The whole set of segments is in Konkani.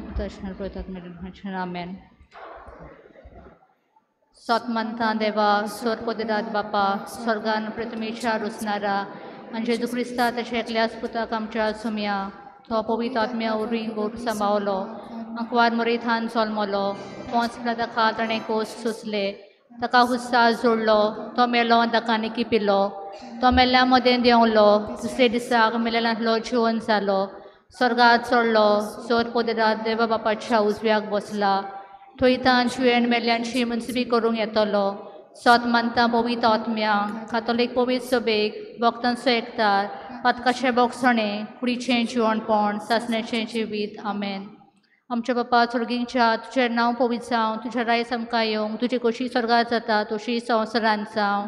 Protectional protection. Amen. Sotmanta देवा स्वर पदरात बापा स्वर्गान प्रथमेच्या रुसणारा आणि जेजू ख्रिस्ता त्याच्या एकल्याच पुताक आमच्या सुम्या तो पवित्र आत्म्या उरींग गोट सांबावलो अंकवार मरी थान सोलमलो पोंच प्रदा खात आणि कोस सुचले ताका हुस्सा जोडलो तो मेलो दकानी की पिलो तो मेल्ल्यामध्ये देवलो दुसरे दिसाक मेलेल्यांतलो जिवन जालो स्वर्गात चडलो स्वर पदरात देवा बापाच्या उजव्याक बसला थंयतान जुयेण मेल्ल्यांची मुन्सिपी करूंक येतलो सोत मानता पवित्र आत्म्या कातोलीक पवित्र सभेक भक्तांचो एकठार पातकाचे बोगसणे कुडीचें जिवणपण सासणेचें जिवीत आमेन. आमच्या बापा स्वर्गीच्या तुजें नांव पवित्र जावं तुजें रायज आमकां येवंक तुजी कशी स्वर्गात जाता तशी संवसारांत जावं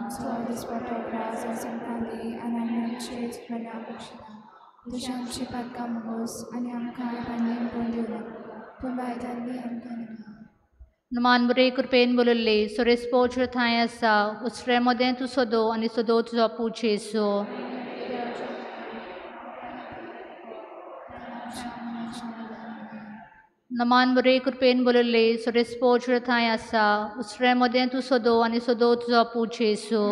तुझ्या आमची पातकां मोगोस आनी आमकां पांडें पळोवन दिवना पूण बायजांनी आमकां नमान बरे कृपेन बोलले सुरेश पोच थांय आसा उसरे मदें तूं सोदो आनी सोदो तुजो पूज जेसू नमान बरे कृपेन बोलले सुरेश पोच थांय आसा उसरे मदें तूं सोदो आनी सोदो तुजो पूज जेसू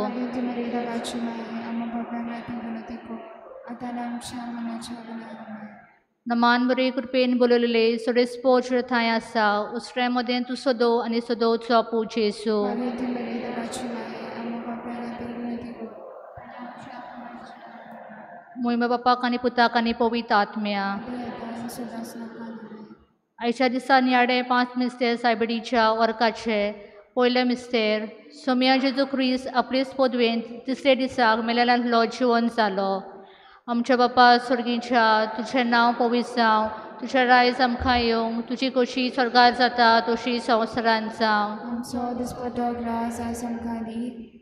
नमान बरे कृपेन बोलले सुरेश पोच थांय आसा उसरे मदें तूं सोदो आनी सोदो तुजो पूज जेसू मोहिमा बापाक आनी पुताक आनी पवित्र आत्म्या आयच्या दिसा नियाडे 5 मिस्तेर सायबिडीच्या वर्काचे पयले मिस्तेर सोम्या जेजू ख्रिस्त आपले पोदवेन तिसरे दिसाक मेलेल्यांतलो जिवन जालो आमच्या बापा स्वर्गीच्या तुजें नांव पवित्र जावं तुजें रायज आमकां येवंक तुजी कशी स्वर्गात जाता तशी संवसारांत जावं आमचो दिसपतो ग्रास आयज आमकां दी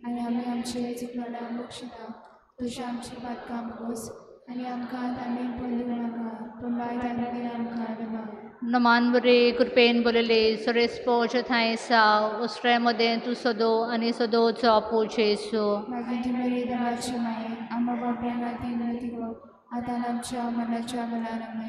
आनी आमी आमचे चुकलेल्यांक बक्षिता तुज्या आमची पातकां मोगोस आनी आमकां तांणी पळोवन दिवं नाका पूण बायजांनी आमकां देवा नमान बरे कृपेन बोलले सुरेश पोच थांय आसा उसरे मदें तूं सोदो आनी सोदो तुजो पूज जेसू मागीर तुमी देवाची माये आमकां बापाय खातीर विनंती कर आतां आमच्या मरणाच्या वेळार आमेन.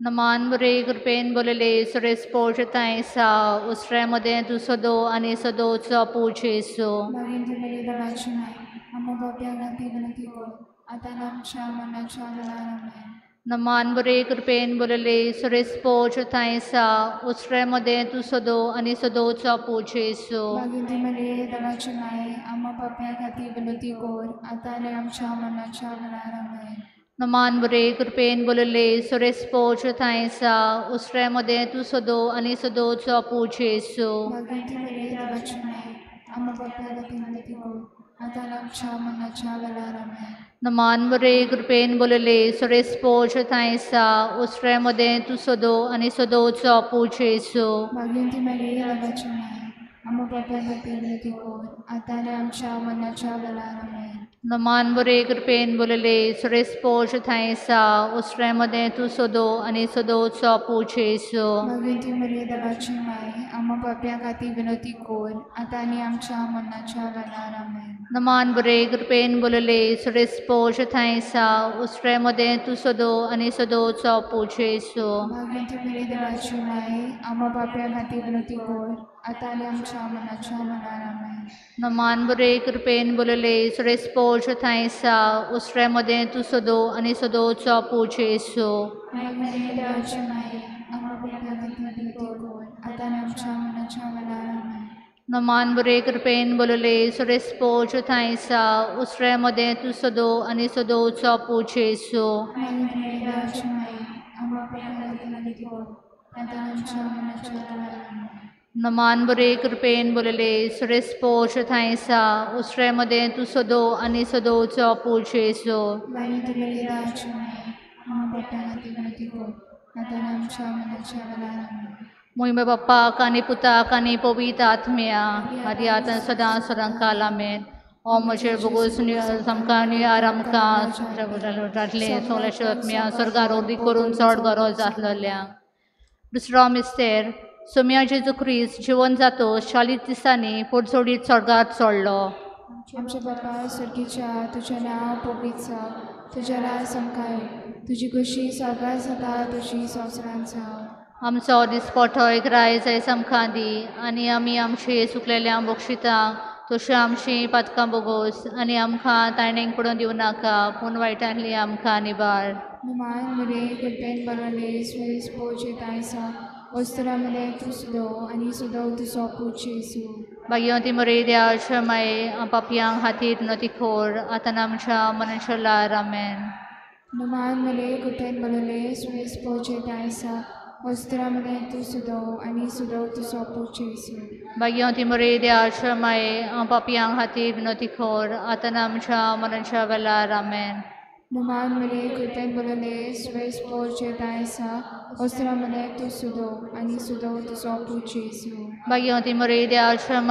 नमान बरे कृपेन बोलले सुरेश पोच थांय आसा उसरे मदें तूं सोदो आनी सोदो तुजो पूज जेसू मागीर तुमी देवाची माये आमकां बापाय खातीर विनंती कर आतां आमच्या मरणाच्या वेळार आमेन. नमान बरे कृपेन बोलले सुरेश पोच थांय आसा उसरे मदें तूं सोदो आनी सोदो तुजो पूज जेसू मागीर तुमी देवाची माये आमकां बापाय खातीर विनंती कर आतां आनी आमच्या मरणाच्या वेळार आमेन. नमान बरे कृपेन बोलले सुरेश पोच थांय आसा उसरे मदें तूं सोदो आनी सोदो तुजो पूज जेसू मागीर तुमी देवाची माये आमकां बापाय खातीर विनंती कर आतां आनी आमच्या मरणाच्या वेळार आमेन. नमान बरे कृपेन बोलले सुरेश पोच थांय आसा उसरे मदें तूं सोदो आनी सोदो तुजो पूज जेसू मागीर तुमी देवाची माये आमकां बापाय खातीर विनंती कर आतां आनी आमच्या मरणाच्या वेळार आमेन. नमान बरे कृपेन बोलले सुरेश पोच थांय आसा उसरे मदें तूं सोदो आनी सोदो तुजो पूज जेसू मागीर तुमी देवाची माये आमकां बापाय खातीर विनंती कर आतां आनी आमच्या मरणाच्या वेळार आमेन. नमान बरे कृपेन बोलले सुरेश पोच थांय आसा उसरे मदें तूं सोदो आनी सोदो तुजो पूज जेसू मागीर तुमी देवाची माये आमकां बापाय खातीर विनंती कर आतां आनी आमच्या मरणाच्या वेळार आमेन. नमान बरे कृपेन बोलले सुरेश पोच थांय आसा उसरे मदें तूं सोदो आनी सोदो तुजो पूज जेसू मागीर देवाची माये आमकां बापाय खातीर विनंती कर आतां आनी आमच्या मरणाच्या वेळार आमेन. नमान बरे कृपेन बोलले सुरेश पोच थांय आसा उसरे मदें तूं सोदो आनी सोदो तुजो पूज जेसू मागीर तुमी देवाची माये आमकां बापाय खातीर विनंती कर आतां आनी आमच्या मरणाच्या वेळार आमेन. नमान बरे कृपेन बोलले सुरेश पोच थांय आसा उसरे मदें तूं सोदो आनी सोदो तुजो पूज जेसू मागीर तुमी देवाची माये आमकां बापाय खातीर विनंती कर आतां आनी आमच्या मरणाच्या वेळार आमेन. मोहिमा बापाक आनी पुताक आनी पवित्र आत्म्या आदी आतां सदां सदांकाल आमेन. ओ म्हजे भोगोस आमकां नियार आमकां जातले सोगल्याचे आत्म्या स्वर्गार उर्दी करून चड गरज जातलोल्यांक. दुसरो मिस्तेर सोम्या जेजू ख्रिस्त जिवन जातो 40 दिसांनी पोटजोडीत स्वर्गात चडलो. आमच्या बापा स्वर्गीच्या तुजें नांव पवित्र जावं तुजें राज आमकां येवं तुजी कशी स्वर्गात जाता तशी संवसारांत जावं आमचो दिसपठोय ग्राय समखांदी आनी आमी आमचे चुकलेल्या बक्षिता तशें आमची पातकां बोगोस आनी आमकां तायणेक पडून दिवं नाका पूण वायटांतली आमकां निबार. Naman muli kupen balale swes poche taisa ostramale tu sudo ani sudo tu sopu Jesu. Bagyon ti Maria siya papiang hatid no tikor at anam siya manansyala. Amen. Naman muli kupen balale swes poche taisa ostramale tu sudo ani sudo tu sopu Jesu. Bagyon ti Maria siya papiang hatid no tikor at anam siya manansyala. Amen. Naman muli kupen balale swes poche taisa ostramale tu sudo ani sudo tu sopu Jesu. Bagyon ti Maria siya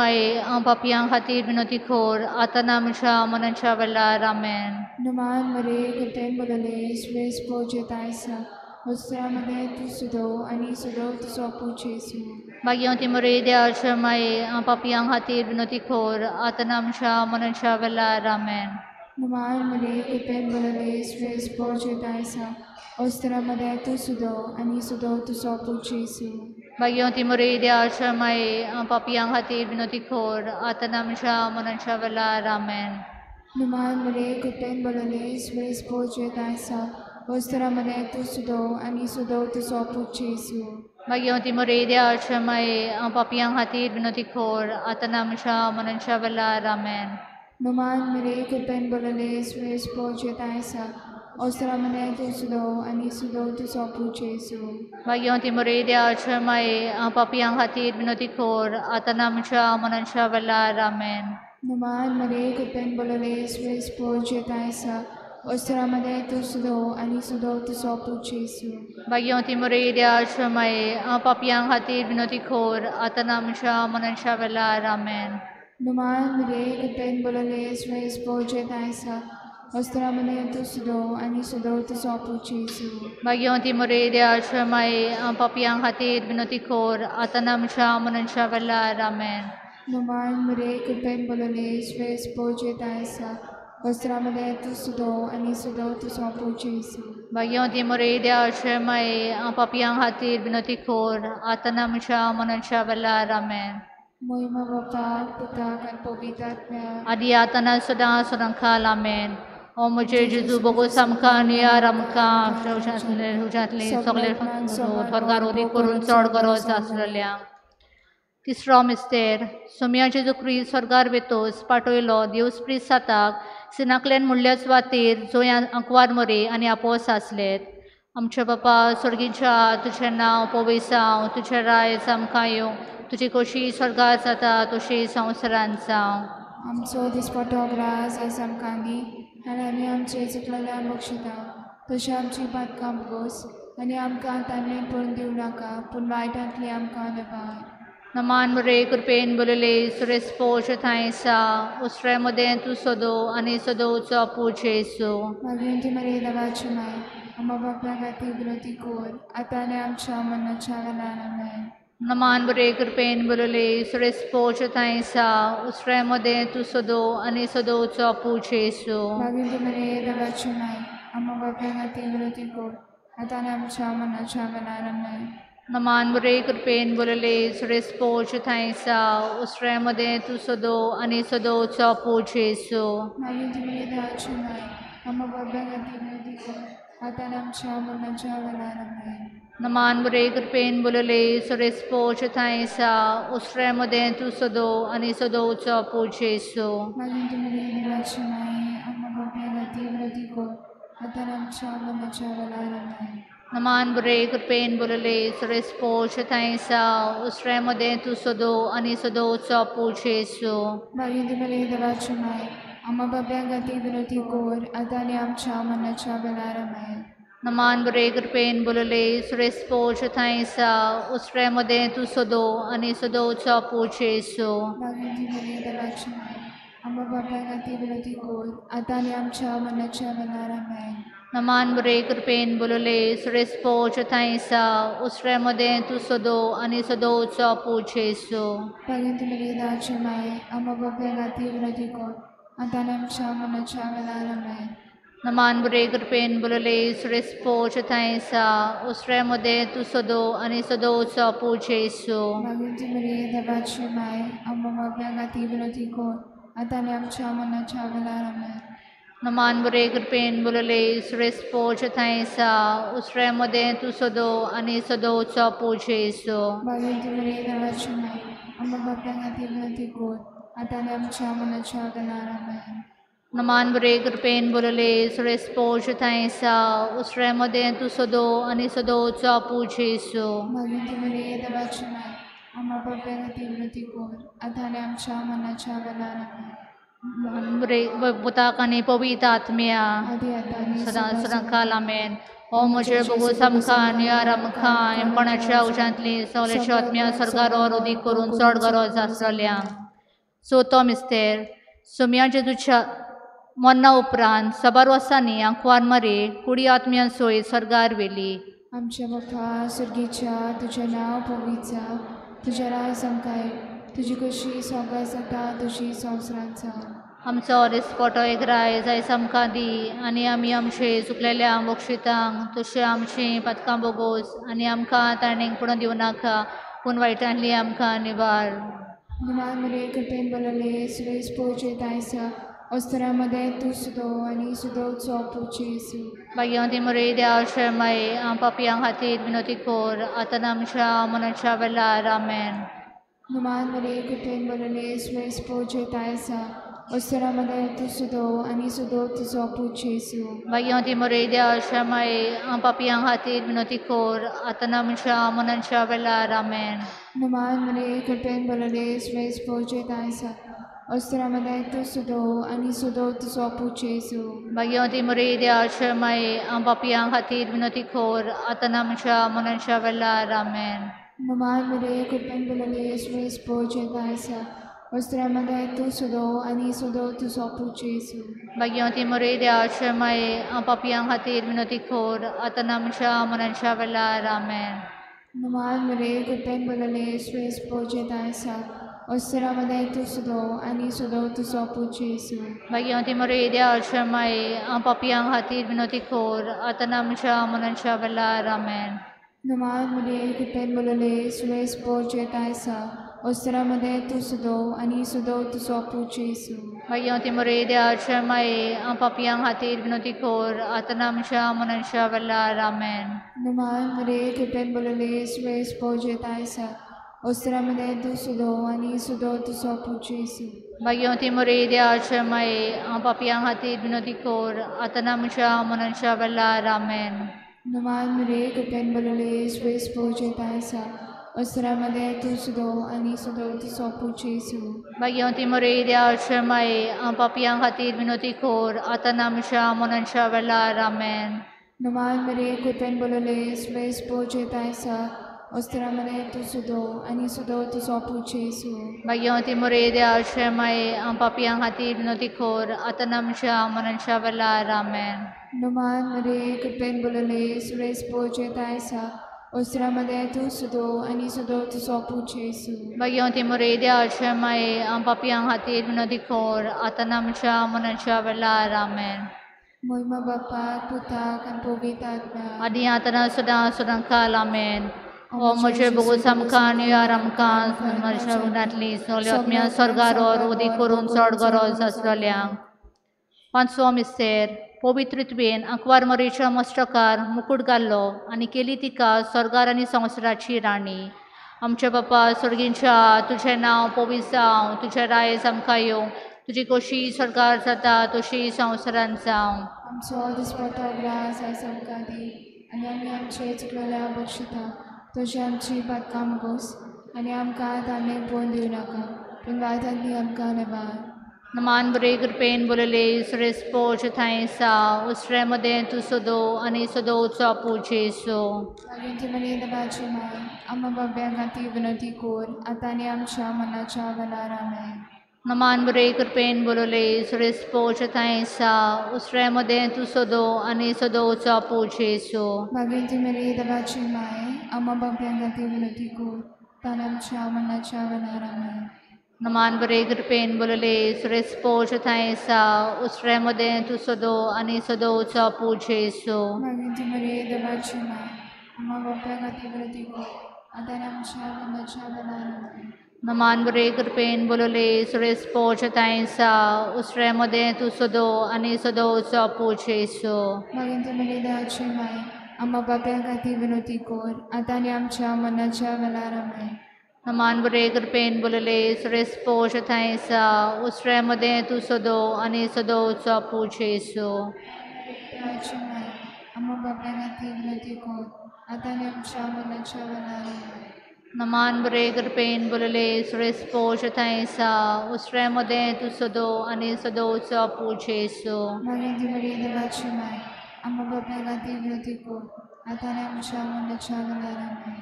papiang hatid no tikor at anam siya manansyala. Amen. Naman muli kupen balale swes poche taisa ostramale tu sudo ani sudo tu sopu Jesu. Bagyon ti Maria siya papiang hatid no tikor at anam siya manansyala. Amen. Naman muli kupen balale swes poche taisa ostramale tu sudo ani sudo tu sopu Jesu. Bagyon ti Maria siya papiang hatid no tikor at anam siya manansyala. Amen. Naman muli kupen balale swes poche taisa ostramale tu sudo ani sudo tu sopu Jesu. Bagyon ti Maria siya papiang hatid no tikor at anam siya manansyala. Amen. Naman muli kupen balale swes poche taisa ostramale tu sudo ani sudo tu sopu Jesu. Bagyon ti Maria siya papiang hatid no tikor at anam siya manansyala. Amen. Naman muli kupen balale swes poche taisa ostramale tu sudo ani sudo tu sopu Jesu. Bagyon ti Maria siya papiang hatid no tikor at anam siya manansyala. Amen. Naman muli kupen balale swes poche taisa ostramale tu sudo ani sudo tu sopu Jesu. Bagyon ti Maria siya papiang hatid no tikor at anam siya manansyala. Amen. Naman muli kupen balale swes poche taisa ostramale tu sudo ani sudo tu sopu Jesu. Bagyon ti Maria siya papiang hatid no tikor at anam siya manansyala. Amen. Moy mababa putak at pobitatnya Adi atana sudang kalamen. O mujhe Jesu bogo samka niyaram ka hujatli sokler thorgarodi kurun chorgaro sasralyang. Tisro mister, Sumya Jesu Christ sorgar betos patoilo Deus prisatak sinaklen mulyas watir जो या अंकवार मरे आणि आपोस असलेत. आमच्या बापा स्वर्गीच्या तुझे नाव पोवेसाव तुझे राय समकायो तुझी कोशी स्वर्गात जाता तुझी संवसारांत जावं. आमचो दिसपटो ग्रास आसाम कांदी आनी आमी आमचे चुकलेल्या बक्षिता तशें आमची पातकां बोगोस आनी आमकां तांणें पळोवन दिवं नाका पूण वायटांतली आमकां नबाय. नमान मरे कृपेन बोलले सुरेश पोष थायसा उसरे मध्ये तू सोदो आणि सोदोचो पूजेसो. मागीर ती मरे देवाची माय अम्मा बापा खातीर विनोती कोर आतां आनी आमच्या मनाच्या वेळार आमेन. नमान मरे कृपेन बोलले सुरेश पोष थायसा उसरे मध्ये तू सोदो आणि सोदोचो पूजेसो. मागीर ती मरे देवाची माय अम्मा बापा खातीर विनोती कोर आतां आनी आमच्या मनाच्या वेळार आमेन. नमान मरे कृपेन बोलले सुरेश पोष थायसा उसरे मध्ये तू सोदो आणि सोदोचो पूजेसो. मागीर ती मरे देवाची माय अम्मा बापा खातीर विनोती कोर आतां आनी आमच्या मनाच्या वेळार आमेन. नमान मरे कृपेन बोलले सुरेश पोष थायसा उसरे मध्ये तू सोदो आणि सोदोचो पूजेसो. मागीर ती मरे देवाची माय अम्मा बापा खातीर विनोती कोर आतां आनी आमच्या मनाच्या वेळार आमेन. नमान मरे कृपेन बोलले सुरेश पोष थायसा उसरे मध्ये तू सोदो आणि सोदोचो पूजेसो. मागीर ती मरे देवाची माय अम्मा बापा खातीर विनोती कोर आतां आनी आमच्या मनाच्या वेळार आमेन. नमान मरे कृपेन बोलले सुरेश पोष थायसा उसरे मध्ये तू सोदो आणि सोदोचो पूजेसो. मागीर ती मरे देवाची माय अम्मा बापा खातीर विनोती कोर आतां आनी आमच्या मनाच्या वेळार आमेन. नमान मरे कृपेन बोलले सुरेश पोष थायसा उसरे मध्ये तू सोदो आणि सोदोचो पूजेसो. मागीर ती मरे देवाची माय अम्मा बापा खातीर विनोती कोर आतां आनी आमच्या मनाच्या वेळार आमेन. Naman buri kerpen bulale sures po chataisa usremode tu sodo ani sodo sa po Jesu. Maginti Maria, dabaci mai, am mabagati binoti ko, at alam siya manacha valaraman. Naman buri kerpen bulale sures po chataisa usremode tu sodo ani sodo sa po Jesu. Maginti Maria, dabaci mai, am mabagati binoti ko, at alam siya manacha valaraman. Naman buri kerpen bulale sures po chataisa usremode tu sodo ani sodo sa po Jesu. Maginti Maria, dabaci mai, am mabagati binoti ko, at alam siya manacha valaraman. Buta kani pawita atmia Adi atani sedang kalamen. O मुझे बघू समखान यारम खान पणाच्या उजांतली सवलेच्या आत्म्या सर्गारो रुदी करून चढगारो जासरल्या सो तो मिस्तेर सुम्या जेजूच्या मन्ना उपरांत सबार वर्सांनी आंकवार मरे कुडी आत्म्या सोय सर्गार वेली आमच्या बाप्पा स्वर्गीच्या तुझे नाव पवित्र तुझे राय समकाय तुझी कशी सोगा जाता तुझी संवसारांचा आमचो रिस्पोटो एग्राय जाय समकां दी आनी आमी आमचे चुकलेल्या मोक्षितांक तशें आमची पथकां बोगोस आनी आमकां ताणें पुणो दिवं नाका पूण वायटांतली आमकां निवार निमान मरे कृपेन बोलले सुरेश पोचे तायसा अस्तरामध्ये तू सुदो आणि सुदो चोपूचे येसू भाग्यवंती मरे देवाचे माये आम पापयां खातीर विनोती कोर आतां आमच्या मनाच्या वेळार आमेन निमान मरे कृपेन बोलले सुरेश पोचे तायसा अस्तरामध्ये तू सुदो आणि सुदो तू चोपूचे येसू भाग्यवंती मरे देवाचे माये आम पापयां खातीर विनोती कोर आतां आमच्या मनाच्या वेळार आमेन निमान मरे कृपेन बोलले सुरेश पोचे तायसा अस्तरामध्ये तू सुदो आणि सुदो तू चोपूचे येसू भाग्यवंती मरे देवाचे माये आम पापयां खातीर विनोती कोर आतां आमच्या मनाच्या वेळार आमेन निमान मरे कृपेन बोलले सुरेश पोचे तायसा अस्तरामध्ये तू सुदो आणि सुदो तू चोपूचे येसू भाग्यवंती मरे देवाचे माये आम पापयां खातीर विनोती कोर आतां आमच्या मनाच्या वेळार आमेन निमान मरे कृपेन बोलले सुरेश पोचे तायसा अस्तरामध्ये तू सुदो आणि सुदो तू चोपूचे येसू भाग्यवंती मरे देवाचे माये आम पापयां खातीर विनोती कोर आतां आमच्या मनाच्या वेळार आमेन निमान मरे कृपेन बोलले सुरेश पोचे तायसा अस्तरामध्ये तू सुदो आणि सुदो तू चोपूचे येसू भाग्यवंती मरे देवाचे माये आम पापयां खातीर विनोती कोर आतां आमच्या मनाच्या वेळार आमेन निमान मरे कृपेन बोलले सुरेश पोचे तायसा अस्तरामध्ये तू सुदो आणि सुदो तू चोपूचे येसू भाग्यवंती मरे देवाचे माये आम पापयां खातीर विनोती कोर आतां आमच्या मनाच्या वेळार आमेन निमान मरे कृपेन बोलले सुरेश पोचे तायसा अस्तरामध्ये तू सुदो आणि सुदो तू चोपूचे येसू भाग्यवंती मरे देवाचे माये आम पापयां खातीर विनोती कोर आतां आमच्या मनाच्या वेळार आमेन निमान मरे कृपेन बोलले सुरेश पोचे तायसा अस्तरामध्ये तू सुदो आणि सुदो तू चोपूचे येसू भाग्यवंती मरे देवाचे माये आम पापयां खातीर विनोती कोर आतां आमच्या मनाच्या वेळार आमेन निमान मरे कृपेन बोलले सुरेश पोचे तायसा अस्तरामध्ये तू सुदो आणि सुदो तू चोपूचे येसू भाग्यवंती मरे देवाचे माये आम पापयां खातीर विनोती कोर आतां आमच्या मनाच्या वेळार आमेन महिमा बापाक पुताक आनी पवित्र आत्म्याक आदी आतां सदां काल आमेन ओ म्हजे बगू समखान यार आमकां म्हज्या रुणांतली सगळ्यो आत्म्या स्वर्गारो उदी करून चड गरज आसलेल्यांक पांचवो मिस्तेर पवित्रत्वेन आंकवार मरेच्या मस्तकार मुकुट घाल्लो आनी केली तिका स्वर्गार आनी संवसाराची राणी आमचे बापा स्वर्गींच्या तुजें नांव पवित्र जावं तुजें राय आमकां येवं तुजी कशी स्वर्गार जाता तशी संवसारांत जावं आमचो दिसपट्टो ग्रास आयज आमकां दी आनी आमी आमचे चुकलेल्या बक्षिता तशी आमची पातकां मुगोस आनी आमकां ताणें पळोवन दिवं नाका पूण वायटांतली आमकां नेबार नमान बरे कृपेन बोलले सुरेश पोच थायसा उसरे मध्ये तू सोदो आनी सोदो चापू जेसो मागीर मरे देवाची माय आम्हा बाब्या खातीर विनंती कोर आतां आनी आमच्या मनाच्या वेळार आमेन नमान बरे कृपेन बोलले सुरेश पोच थायसा उसरे मध्ये तू सोदो आनी सोदो चापू जेसो मागीर मरे देवाची माय आम्हा बाब्या खातीर विनंती कोर आतां आनी आमच्या मनाच्या वेळार आमेन नमान बरे कृपेन बोलले सुरे स्पोच थायसा उसरे मध्ये तू सदो आणि सदोचा पूजेसो Maginti Maria debaci mai, ama bapea gati vertigo, adanam shavana chavanarame. नमान बरे कृपेन बोलले सुरे स्पोच थायसा उसरे मध्ये तू सदो आणि सदोचा पूजेसो Maginti Maria debaci mai, ama bapea gati vertigo, adanam shavana chavanarame. नमान बरे कृपेन बोलले सुरे स्पोच थायसा उसरे मध्ये तू सदो आणि सदोचा पूजेसो Debaci mai, ama bapea gati vertigo, adanam shavana chavanarame. नमान बरे कृपेन बोलले सुरेश पोष थायसा उसरे मध्ये तू सदो आणि सदोचा पूजेसो Maginti Maria debaci mai, ama bapea gati vertigo, adanam shavana chavanarame.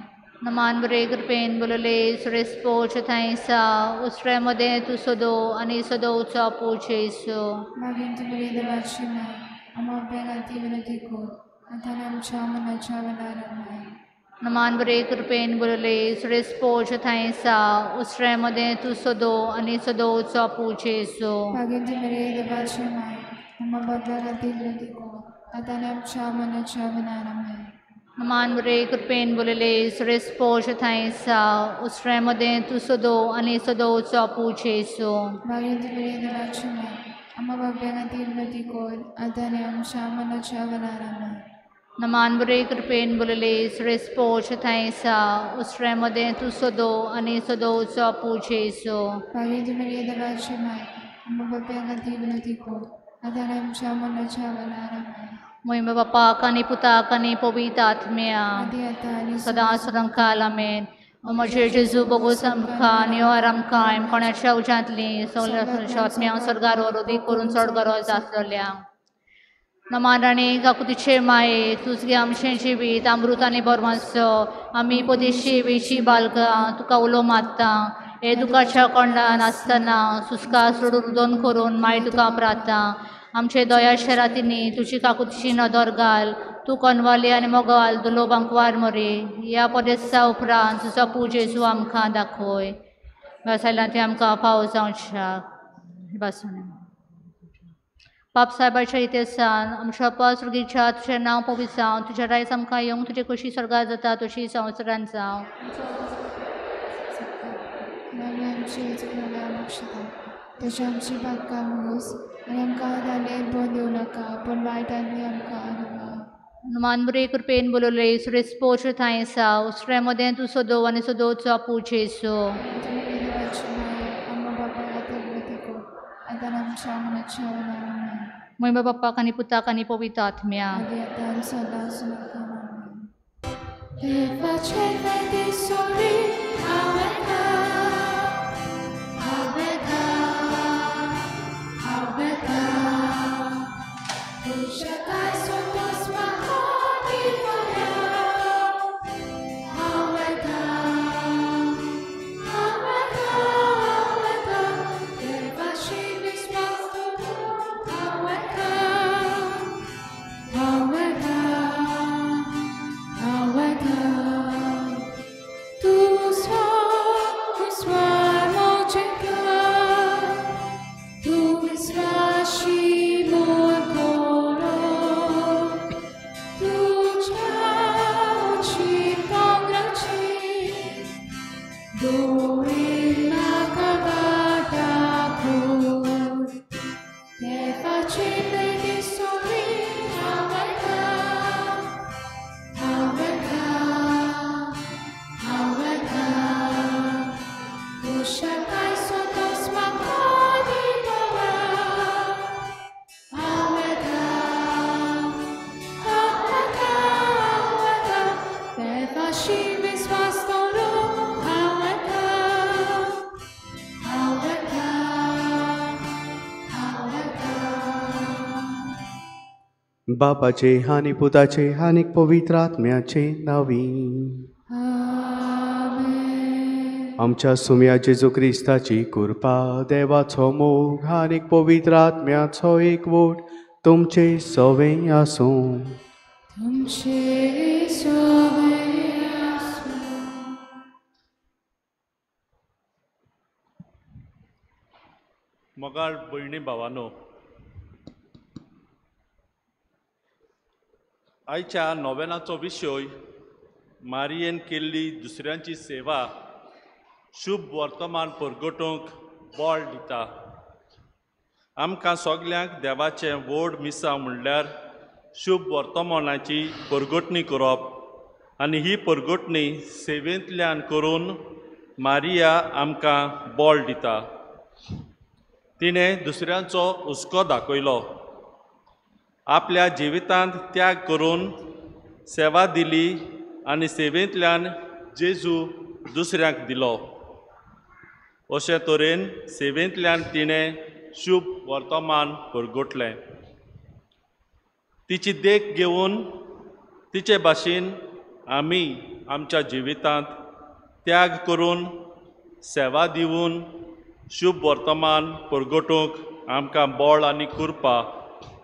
नमान बरे कृपेन बोलले सुरेश पोष थायसा उसरे मध्ये तू सदो आणि सदोचा पूजेसो Maginti Maria debaci mai, ama bapea gati vertigo, adanam shavana chavanarame. नमान बरे कृपेन बोलले सुरेश पोष थायसा उसरे मध्ये तू सदो आणि सदोचा पूजेसो Maginti Maria debaci mai, ama bapea gati vertigo, adanam shavana chavanarame. नमान बरे कृपेन बोलले सुरेश पोष थायसा उसरे मध्ये तू सदो आणि सदोचा पूजेसो Maginti Maria debaci mai, ama bapea gati vertigo, adanam shavana chavanarame. नमान बरे कृपेन बोलले सुरेश पोष थायसा उसरे मध्ये तू सदो आणि सदोचा पूजेसो Maginti Maria debaci mai, ama bapea gati vertigo, adanam shavana chavanarame. महिमा बापा कनी पुता कनी पवित्र आत्म्या Adi atani सदा सदांकालामेन म्हजे जेजू बगू समखा निवाराम कायम कोणाच्या उजांतली सगळ्या आत्म्या स्वर्गार वरोधी करून चढगारो जासल्या नमाराणी काकुतीचे माये तुझगे आमचे जिवीत अमृत आणि बरमासो आम्ही पदेशी वेची बालका तुका उलो मारता हे दुखाच्या कोंडान आसतना सुस्का सोडून दोन करून माय तुका प्राता आमचे दयाच्या रातींनी तुझी काकुतीची नदर घाल तू कनवाली आणि मोगाल दुलोबांक वार मरे या पदेसा उपरांत तुझा पूजेचो आमकां दाखोय व्यवसायाला ते आमकां पावस जावच्या बसून पाप साहेबाच्या इतिहासान आमच्या पासुर्गीच्या तुझें नांव पवित्र जावं तुझ्या रायज आमकां येवंक तुजी कशी स्वर्गार जाता तशी संवसारांत जावं आमी आमची चुकलेल्या बक्षिता तशी आमची बातकां मुगोस आनी आमकां धालेर बंद येवं नाका पण वायटांतली आमकां हाडवा. मानबरे कृपेन बोलले सुरेश पोच थायसा उसरे मध्ये तू सदो आनी सदोचो पूजेसो तुमी देवाची माय आम्हा बापा खातीर प्रतिको आतां आमच्या मनाच्या वनार महिमा बाप्पा कानी पुता कानी पवित्र आत्म्या आदी आतां सदां सुनाका देवाचे वेदी सोरी हांवें तुझ्या काय सोतोस म्हाका दिवया देवाशी विश्वास बापाचे आणि पुताचे आणि पवित्र आत्म्याचे नावी आमच्या सुम्या जेजू क्रिस्ताची कृपा देवाचो मोग आणि पवित्र आत्म्याचो एकवट तुमचे सवे आसूं. तुमचे सवय आसूं. मोगाळ भयणी भावानो, आयच्या नोवेनाचो विशय मारयेन केल्ली दुसऱ्यांची सेवा शुभ वर्तमान परगटूंक बोळ दिता. आमकां सगल्यांक देवाचें व्हड मिसां म्हणल्यार शुभ वर्तमानाची परगटणी करप आनी ही परगटणी सेवेंतल्यान करून मारिया आमकां बोळ दिता. तिणें दुसऱ्यांचो हुस्को दाखयलो, आपल्या जिवितांत त्याग करून सेवा दिली आनी सेवेंतल्यान जेजू दुसऱ्यांक दिलो. अशे तरेन सेवेंतल्यान तिणें शुभ वर्तमान परगटलें. तिची देख घेवन तिचे भाशेन आमी आमच्या जिवितांत त्याग करून सेवा दिवन शुभ वर्तमान परगटूंक आमकां बोळ आनी कृपा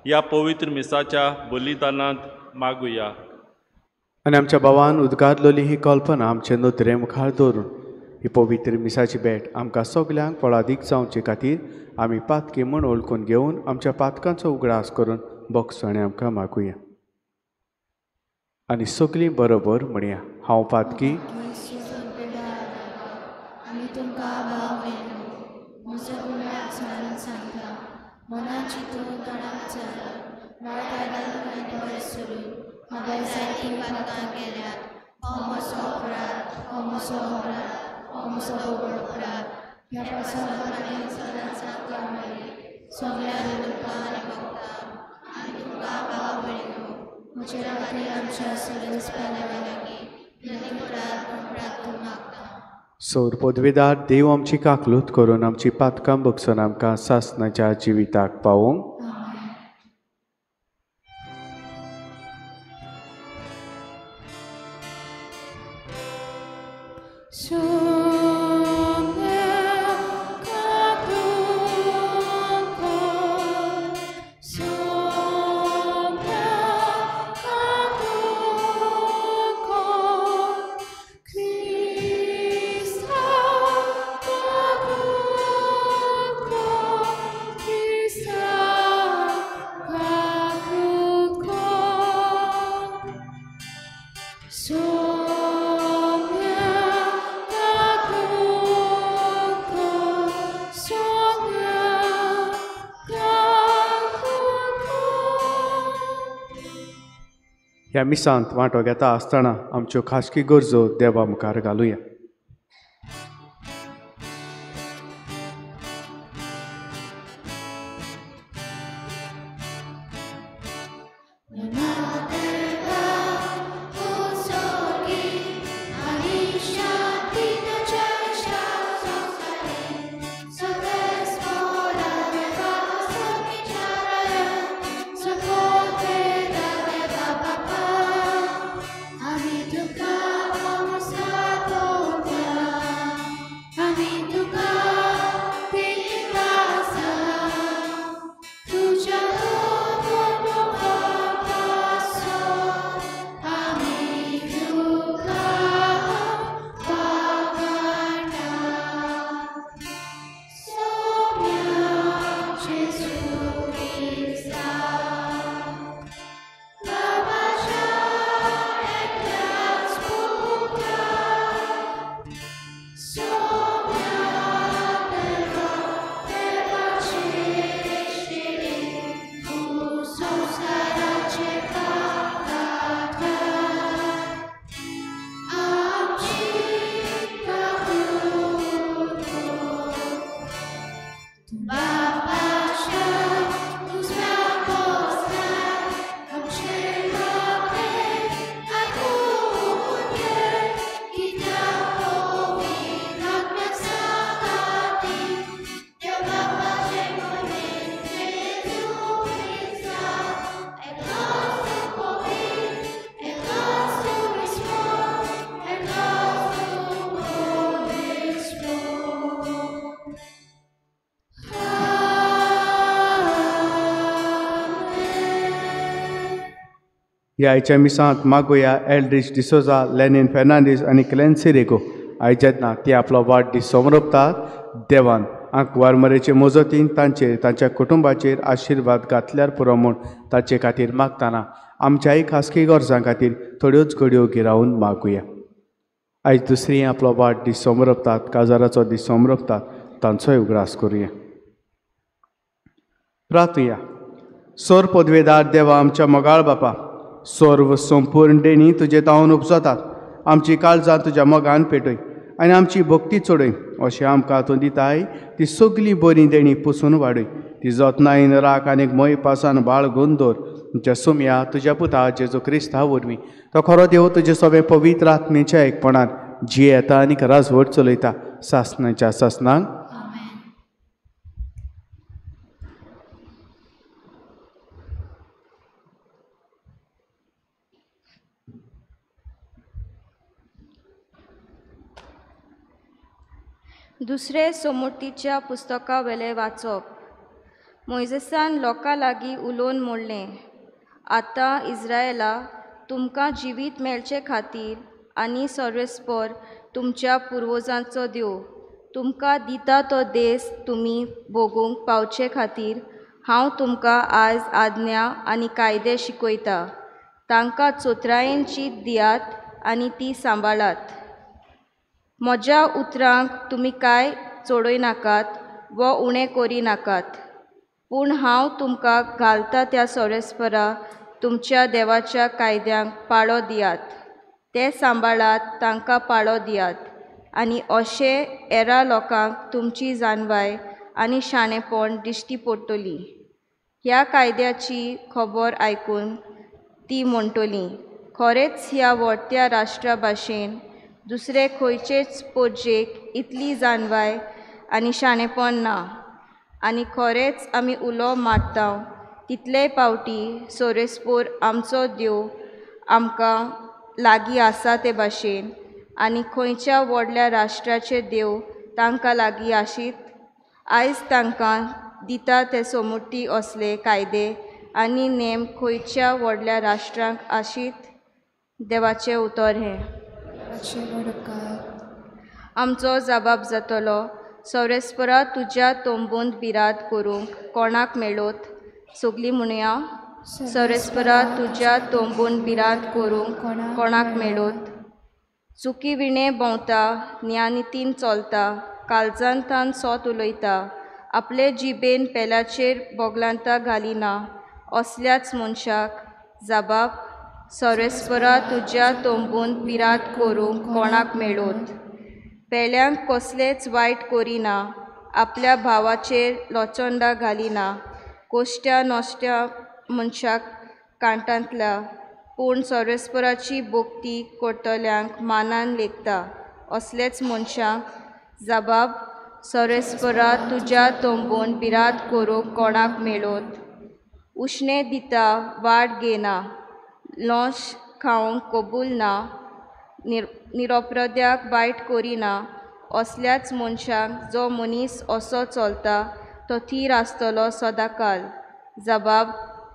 ह्या पवित्र मिसाच्या बलिदानांत मागुया. आनी आमच्या भावान उद्गारलेली ही कल्पना आमचे नदरे मुखार दवरून ही पवित्र मिसाची भेट आमकां सगल्यांक फळादीक जावचे खातीर आमी पातकी म्हूण ओळखून घेवन आमच्या पातकांचो उगडास करून बोगसणे आमकां मागुया. आनी सगळीं बरोबर म्हणया, हांव पातकी आमी तुमकां भाव मेळ्ळो. म्हजो गुन्यांव जाणून सांगता, मनात चिंतून तोंडाक चल वायट बरें सोडून हांवें जायतीं पातकां केल्यात. हो म्हजो अपराध, हो म्हजो अपराध, हो म्हजो बोबड अपराध. ह्या प्रसंगांनी सदांच सांगता मेळ्ळी सगळ्यांक तुमकां आनी भोगता आनी तुमकां भाव मेळ्ळो. म्हजे रात्री आमच्या सगळ्या लागीं आनी प्रार्थना मागता. सौर पदवीदार देव आमची काकलूत करून आमची पातकां बगसून आमकां सासणाच्या जिविताक पावोवंक. ह्या मिसांत वांटो घेता आसतना आमच्यो खासगी गरजो देवा मुखार घालुया. ह्या आयच्या मिसांत मागुया एल्ड्रिच डिसोजा, लेनिन फेर्नांडीस आनी क्लेन्सी रेगो आयज जेन्ना ती आपलो वाडदीस सोमरपतात, देवान वारमरेचे मजतीन तांचेर तांच्या कुटुंबाचेर आशिर्वाद घातल्यार पुरो म्हूण ताचे खातीर मागतना आमच्याय खासगी गरजां खातीर थोड्योच घडयो गिरावून मागुया. आयज दुसरी आपलो वाट दीस सोमरपतात, काजाराचो दीस सोमरपतात, तांचोय उगडास करुया. प्रार्थुया. सोर पदवेदार देवा, आमच्या मोगाळ बापा, सर्व संपूर्ण देणी तुजे तावन उपजतात. आमची काळजां तुज्या मोगान पेटय आनी आमची भक्ती चडय. अशें आमकां तूं दिताय ती सगळी बरी देणी पुसून वाडय. ती जतनायेन राख आनीक मय पासान बाळगून दवर. तुमच्या सुम्या तुज्या पुता जेजू क्रिस्ता वरवीं तो खरो देव तुजे सगळे पवित्र आत्मेच्या एकपणान जी येता आनीक राजवट चलयता सासणाच्या सासणांक. दुसरे सोमुटीच्या पुस्तका वेले वाचप. मोइजेसान लोकां लागीं उलोवन म्हणलें, आतां इस्रायेला, तुमकां जिवीत मेळचे खातीर आनी सर्वेस्पर तुमच्या पुर्वजांचो देव तुमकां दिता तो देस तुमी भोगूंक पावचे खातीर हांव तुमकां आयज आज्ञा आनी कायदे शिकयता. तांकां चोत्रायेन चीत दियात आनी ती सांबाळात. म्हज्या उतरांक तुमी कांय चोडय नाकात वा उणें करी नाकात. पूण हांव तुमकां घालता त्या सर्वेस्परा तुमच्या देवाच्या कायद्यांक पाळो दियात. ते सांबाळात, तांकां पाळो दियात. आनी अशें हेरा लोकांक तुमची जानवाय आनी शाणेपण दिश्टी पडटली. ह्या कायद्याची खबर आयकून ती म्हणटली, खरेंच ह्या व्हडट्या राष्ट्रा भाशेन दुसरे खंयचेच पोरजेक इतली जानवाय आनी शाणेपण ना. आनी खरेंच आमी उलो मारता तितलेय पावटी सोरेस्पोर आमचो देव आमकां लागीं आसा ते भाशेन आनी खंयच्या व्हडल्या राष्ट्राचे देव तांकां लागीं आशीत. आयज तांकां दिता ते सोमुटी असले कायदे आनी नेम खंयच्या व्हडल्या राष्ट्रांक आशीत. देवाचें उतर हें. आमचो जबाब जातलो, सर्वेस्परा तुज्या तोंबूंत बिराद करूंक कोणाक मेळोत. सगलीं म्हणया, सर्वेस्परा तुज्या तोंबून बिराद करूंक कोणाक मेळोत. चुकी विणें भोंवता, न्यायनितीन चलता, काळजांतान सोत उलयता, आपले जिबेन पेल्याचेर बोगलांता घालिना असल्याच मनशाक जबाब, सर्वेस्परा तुज्या तोंबून बिराद करूंक कोणाक मेळोत. पेल्यांक कसलेच वायट करिना, आपल्या भावाचेर लोचंदा घालिना, कोश्ट्या नोश्ट्या मनशाक कांटांतल्या, पूण सर्वेस्पराची भोक्ती करतल्यांक मानान लेखता असलेच मनशाक जबाब, सर्वेस्परा तुज्या तोंबून बिराद करूंक कोणाक मेळोत. उश्णें दिता, वाट घेना, लोंश खावंक कबूल ना, निरोपराध्याक वायट करिना असल्याच मनशाक जो मनीस असो चलता तो थीर आसतलो सदांकाल. जबाब,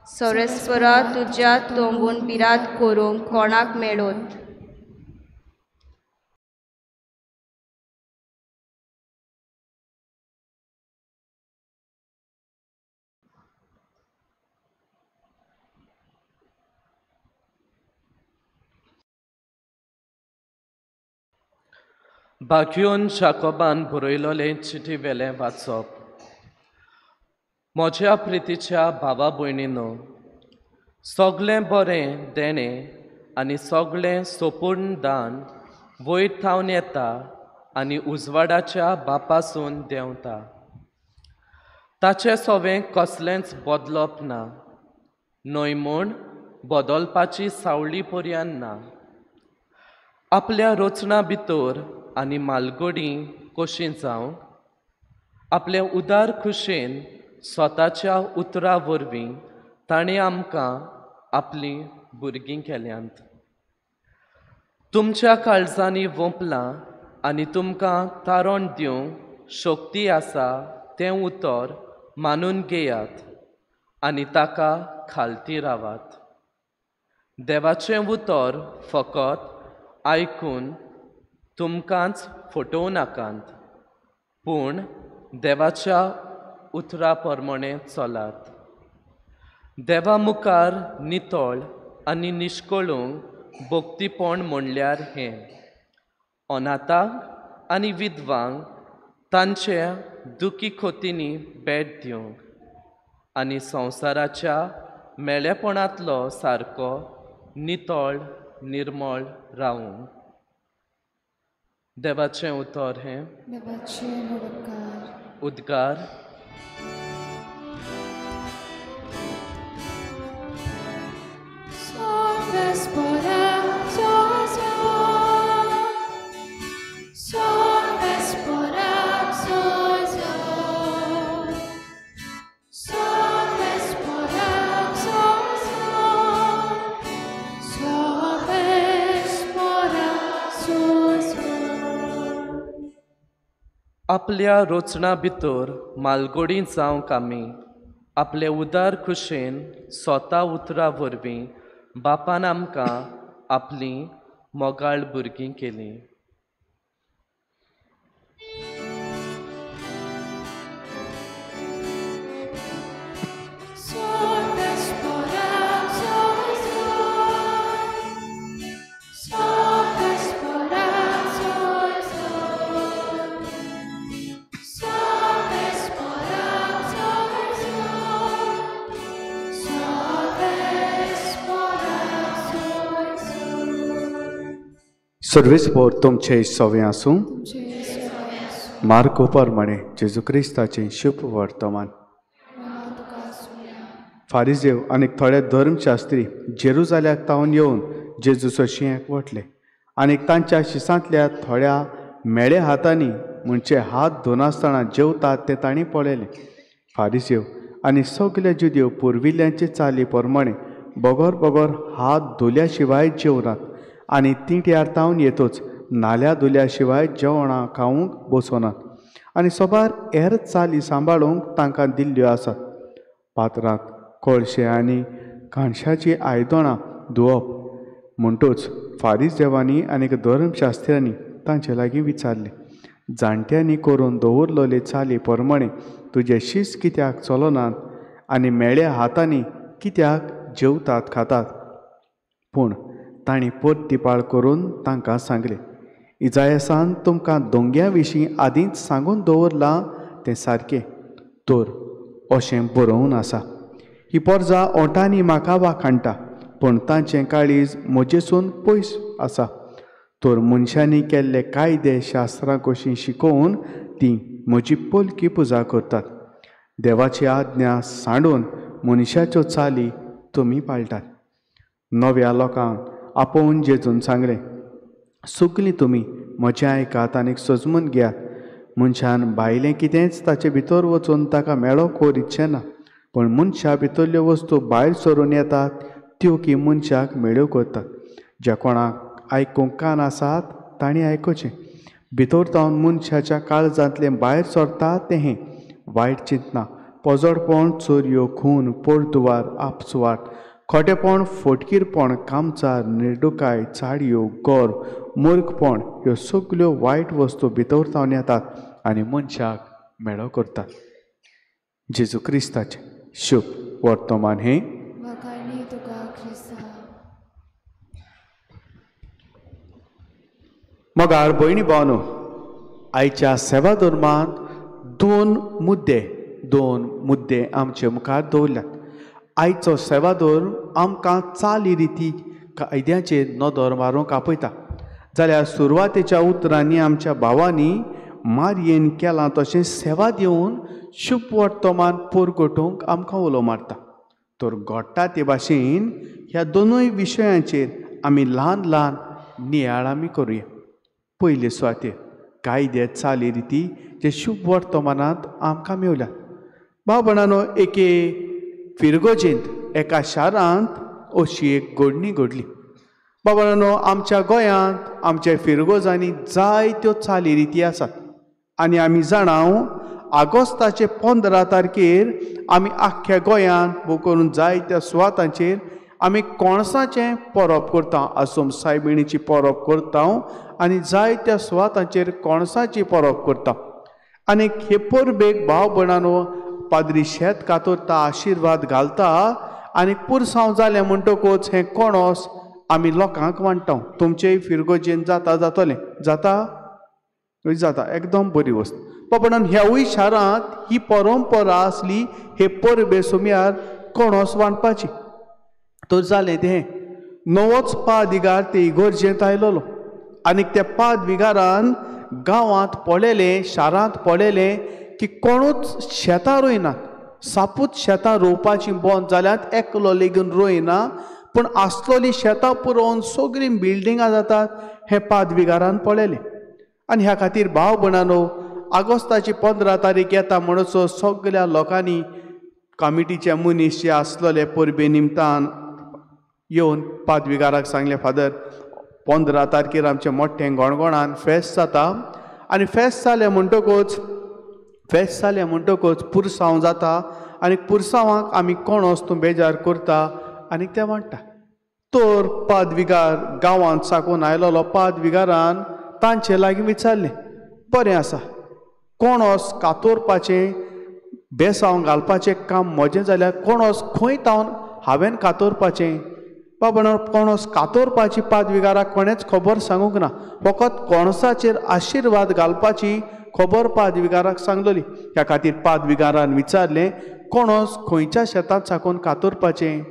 सर्वेस्परा तुज्या तोंबून बिराद करूंक कोणाक मेळोत. बाग्योन शाकोबान बरयलोलें चिटी वेलें वाचप. म्हज्या प्रितीच्या भावा भयणीनो, सगळें बरें देणें आनी सगळें सोपूर्ण दान वयर थावन येता आनी उजवाडाच्या बापासून देंवता. ताचें सोवें कसलेंच बदलप ना, न्हय म्हूण बदलपाची सावळी पर्यान ना. आपल्या रचना भितर आनी मालगडी कशीं जावं, आपले उदार खुशेन स्वताच्या उतरा वरवीं ताणें आमकां आपलीं भुरगीं केल्यांत. तुमच्या काळजांनी वोंपलां आनी तुमकां तारण दिवंक शक्ती आसा तें उतर मानून घेयात आनी ताका खालती रावात. देवाचें उतर फकत आयकून तुमकांच फटोव नाकात, पूण देवाच्या उतरा प्रमाणे चलात. देवा मुखार नितळ आनी निश्कळूंक भोक्तीपण म्हणल्यार हें. अनाथांक आनी विधवांक तांचे दुखी खोतींनी भेट दिवंक आनी संवसाराच्या मेळेपणांतलो सारको नितळ निर्मळ रावूंक. देवाचें उतर हें. देवाचे उपकार. उद्गार. आपल्या रोचणा भितर मालगोडी जावंक आमी आपले उदार खुशेन स्वता उतरा वरवीं बापान आमकां आपली मोगाळ भुरगीं केलीं. सर्वेस्पोर तुमचे सवे आसूं. मार्को प्रमाणे जेजू क्रिस्ताचें शुभ वर्तमान. फारिजेव आनी थोडे धर्मशास्त्री जेरुजाल्याक तावन येवन जेजूचो शिंयाक वटले आनी तांच्या शिसांतल्या थोड्या मेळे हातांनी म्हणजे हात धुनासतना जेवतात ते तांणी पळयले. फारिजेव आनी सगळे जुदेव पुर्विल्यांचे चाली प्रमाणे बगोर बगोर हात धुल्या शिवाय जेवनात आनी तिट्यार तावन येतूच नाल्या धुल्या शिवाय जेवणां खावंक बसोनात आनी सोबार हेर चाली सांबाळूंक तांकां दिल्ल्यो आसात. पात्रांत कोळशे आनी काणशाची आयदनां धुवप म्हणटूच फारिजेवांनी आनी धर्मशास्त्र्यांनी तांचे लागीं विचारले, जाणट्यांनी करून दवरलेले चाली प्रमाणे तुजे शीस कित्याक चलनात आनी मेळ्या हातांनी कित्याक जेवतात खातात. पूण तांणी पोटतिपाळ करून तांकां सांगले, इजायासान तुमकां दोंग्यां विशीं आदींच सांगून दवरलां तें सारकें. तर अशें बरोवन आसा, ही पोरजां ओंटांनी म्हाका वाखाणटा पूण तांचें काळीज म्हजेसून पयस आसा. तर मनशांनी केल्ले कायदे शास्त्रां कशीं शिकोवन तीं म्हजी पलकी पुजा करतात. देवाची आज्ञा सांडून मनशाच्यो चाली तुमी पाळटात. नव्या लोकांक आपोवन जेजून सांगलें, सुकलीं तुमी म्हजें आयकात आनी सजमून घेयात. मनशान भायलें कितेंच ताचे भितर वचून ताका मेळो कोर इच्छें ना, पूण मनशा भितरल्यो वस्तू भायर सरून येतात त्यो की मनशाक मेळ्यो करतात. ज्या कोणाक आयकूंक कान आसात तांणी आयकुचें. भितर जावन मनशाच्या काळजांतलें भायर सरता तें हें वायट चिंतना, पोजडपण, चोरयो, खून, पोरदुवार, आपसुवाट, खोटेपण, फोटकीरपण, कामचार, निर्डुकाय, चाडयो, गोर, मूर्खपण ह्यो सगल्यो वायट वस्तू भितर जावन येतात आनी मनशाक मेळो करतात. जेजू क्रिस्ताचें शुभ वर्तमान हें. वखाणी तुका ख्रिस्ता. मोगाळ भयणी भावनो, आयच्या सेवा धर्मांत दोन मुद्दे आमचे मुखार दवरल्यात. आयचो सेवा धर्म आमकां चाली रिती कायद्याचेर नदर मारूंक आपयता. जाल्यार सुरवातेच्या उतरांनी आमच्या भावांनी मारयेन केलां तशें सेवा दिवन शुभ वर्तमान परगटूंक आमकां उलो मारता. तर घडटा ते भाशेन ह्या दोनूय विशयांचेर आमी ल्हान ल्हान नियाळ आमी करुया. पयले सुवातेर कायदे चाली रिती जे शुभ वर्तमानांत आमकां मेवल्यात. भाव भयणांनो, एके फिरगोजेंत एका शारांत अशी एक घडणी घडली. भाव भयणांनो, आमच्या गोंयांत आमच्या फिरगोजांनी जायत्यो चाली रिती आसात आनी आमी जाणाव आगोस्ताचे 15 तारखेर आमी आख्ख्या गोंयांत वो करून जायत्या सुवातांचेर आमी कोणसाचें परब करता. आसूम सायबिणीची परब करता आनी जायत्या सुवातांचेर कोणसाची परब करता. आनी हे परबेक भाव भयणानो पाद्री शेत कातरता आशिर्वाद घालता आनी पुरसांव जालें म्हणटकूच हें कोणोस आमी लोकांक वांटता. तुमचेय फिरगोजेन जातलें जाता एकदम बरी वस्त. पण ह्यावूय शारांत ही परंपरा आसली हे परबे सुमयार कोणोस वांटपाची. तर जालें तें नवोच पाद्विगार ते इगोर्जेंत आयलोलो आनी त्या पाद्विगारान गांवांत पळयलें शारांत पळयलें की कोणूच शेतां रोयनात. सापूच शेतां रोवपाची बंद जाल्यात, एकलो लेगीन रोयना. पूण आसलोलीं शेतां पुरोवन सगळीं बिल्डिंगां जातात हें पाद्विगारान पळयलें. आनी ह्या खातीर भाव भयणानो ऑगस्टाची 15 तारीख येता म्हणसर सगळ्या लोकांनी कमिटीचे मनीस जे आसलेले परबे निमतान येवन पाद्विगाराक सांगलें, फादर 15 तारखेर आमचें मोठ्ठें गोणगोणान फेस्त जाता आनी फेस्त जालें म्हणटकूच पुरसांव जाता आनी पुरसांवाक आमी कोणोस तूं बेजार करता आनी तें वांटता. तर पाद्विगार गांवांत साकून आयलोलो पाद्विगारान तांचे लागीं विचारलें, बरें आसा कोणोस कातोरपाचें बेसांव घालपाचें काम म्हजें जाल्यार कोणोस खंय तावन हांवें कातोरपाचें. बाबा कोणोस कातोरपाची पाद्विगाराक कोणेच खबर सांगूंक ना. फकत कोणसाचेर आशिर्वाद घालपाची खबर पाद्विगाराक सांगलोली. ह्या खातीर पाद्विगारान विचारलें, कोणोस खंयच्या शेतांत साकून कातोरपाचें.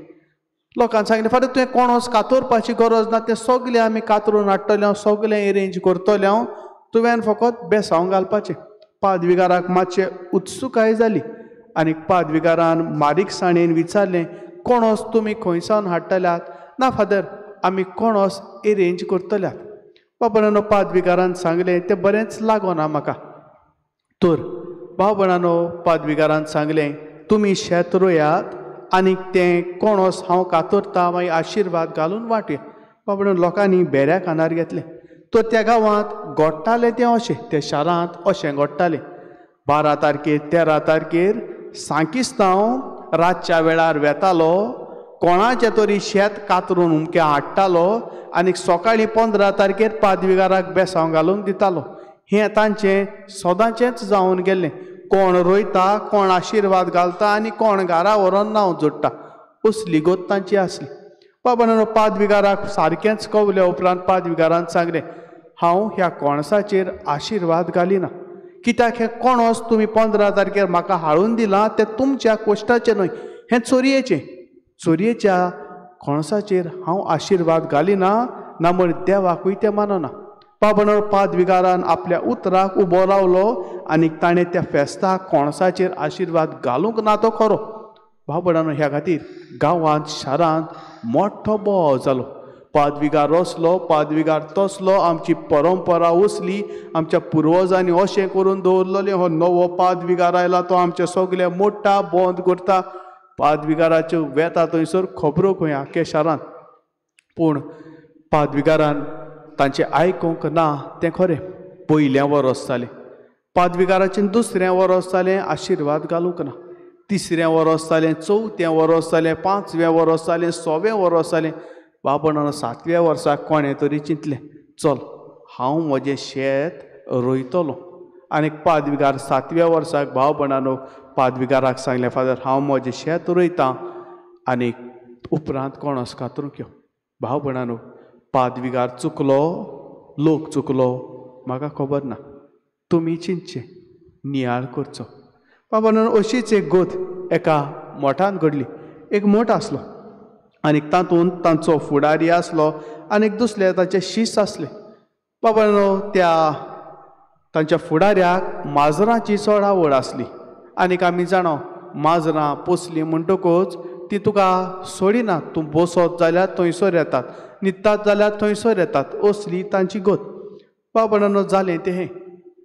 लोकांनी सांगलें, फाल्यां तुवें कोणोस कातोरपाची गरज ना, तें सगलें आमी कातरून हाडटले, सगलें अरेंज करतले, तुवें फकत बेसांव घालपाचें. पाद्विगाराक मातशें उत्सुकाय जाली आनी पाद्विगारान बारीकसाणेन विचारलें, कोणोस तुमी खंयसावन हाडटल्यात. ना फादर आमी कोणोस अरेंज करतल्यात. बाबा पाद्विगारान सांगलें, तें बरेंच लागोना म्हाका. तर भाव भयणानो पाद्विगारान सांगलें, तुमी शेत रोयात आनी तें कोणोस हांव कातरता, मागीर आशिर्वाद घालून वांटया. बाबा लोकांनी बेऱ्या कानार घेतलें. तर त्या गांवांत घडटालें तें अशें, त्या शारांत अशें घडटालें. 12 तारखेर 13 तारखेर सांकिस्तांव रातच्या वेळार वेतालो, कोणाचें तरी शेत कातरून उमकें हाडटालो आनी सकाळीं 15 तारखेर पाद्विगाराक बेसांव घालूंक दितालो. हें तांचें सदांचेंच जावन गेल्लें. कोण रोयता, कोण आशिर्वाद घालता आनी कोण घरा व्हरोन नांव जोडटा, असली गोत तांची आसली. बाबा पाद्विगाराक सारकेंच कळले उपरांत पाद्विगारान सांगलें, हांव ह्या कोणसाचेर आशिर्वाद घालिना. कित्याक हें कोणोस तुमी 15 तारखेर म्हाका हाडून दिलां तें तुमच्या कोश्टाचें न्हय, हें चोरयेच्या कोणसाचेर हांव आशिर्वाद घालिना, ना म्हण देवाकूय तें मानना. बाबा पाद्विगारान आपल्या उतराक उबो रावलो आनी ताणें त्या फेस्ताक कोणसाचेर आशिर्वाद घालूंक ना तो खरो. भाव भयणानो ह्या खातीर गांवांत शारांत मोठ्ठो बोवाळ जालो. पाद्विगार असलो, पाद्विगार तसलो, आमची परंपरा उसली, आमच्या पुर्वजांनी अशें करून दवरलेलें, हो नवो पाद्विगार आयला तो आमचे सगळे मोडटा, बंद करता. पाद्विगाराच्यो वेता थंयसर खबरो खंय आख्या शारांत. पूण पाद्विगारान तांचें आयकूंक ना तें खरें. पयलें वरस जालें, पाद्विगाराचें दुसरें वरस जालें, आशिर्वाद घालूंक ना. तिसरें वरस जालें, चवथें वरस जालें, 5वें वरस जालें, 6वें वरस जालें. बाबा 7व्या वर्साक कोणें तरी चिंतलें, चल हांव म्हजें शेत रोयतलो. आनी पाद्विगार 7व्या वर्साक भाव भयणानो पाद्विगाराक सांगलें, फादर हांव म्हजें शेत रोयतां आनी उपरांत कोणोस कातरूंक यो. भाव भयणानो पाद्विगार चुकलो, लोक चुकलो, म्हाका खबर ना. तुमी चिंतचें, नियाळ करचो. बाबा अशीच एक गोत एका मोठान घडली. एक मोठ आसलो आनी तातूंत तांचो फुडारी आसलो आनी दुसरे ताचे शिश्य आसले. बाबा त्या तांच्या फुडाऱ्याक माजरांची चड आवड आसली. आनीक आमी जाणो माजरां पोसलीं म्हणटकूच ती तुका सोडिनात. तूं बसत जाल्यार थंयसर येतात, न्हिदतात जाल्यार थंयसर येतात, असली तांची गोत. बाबा जालें तें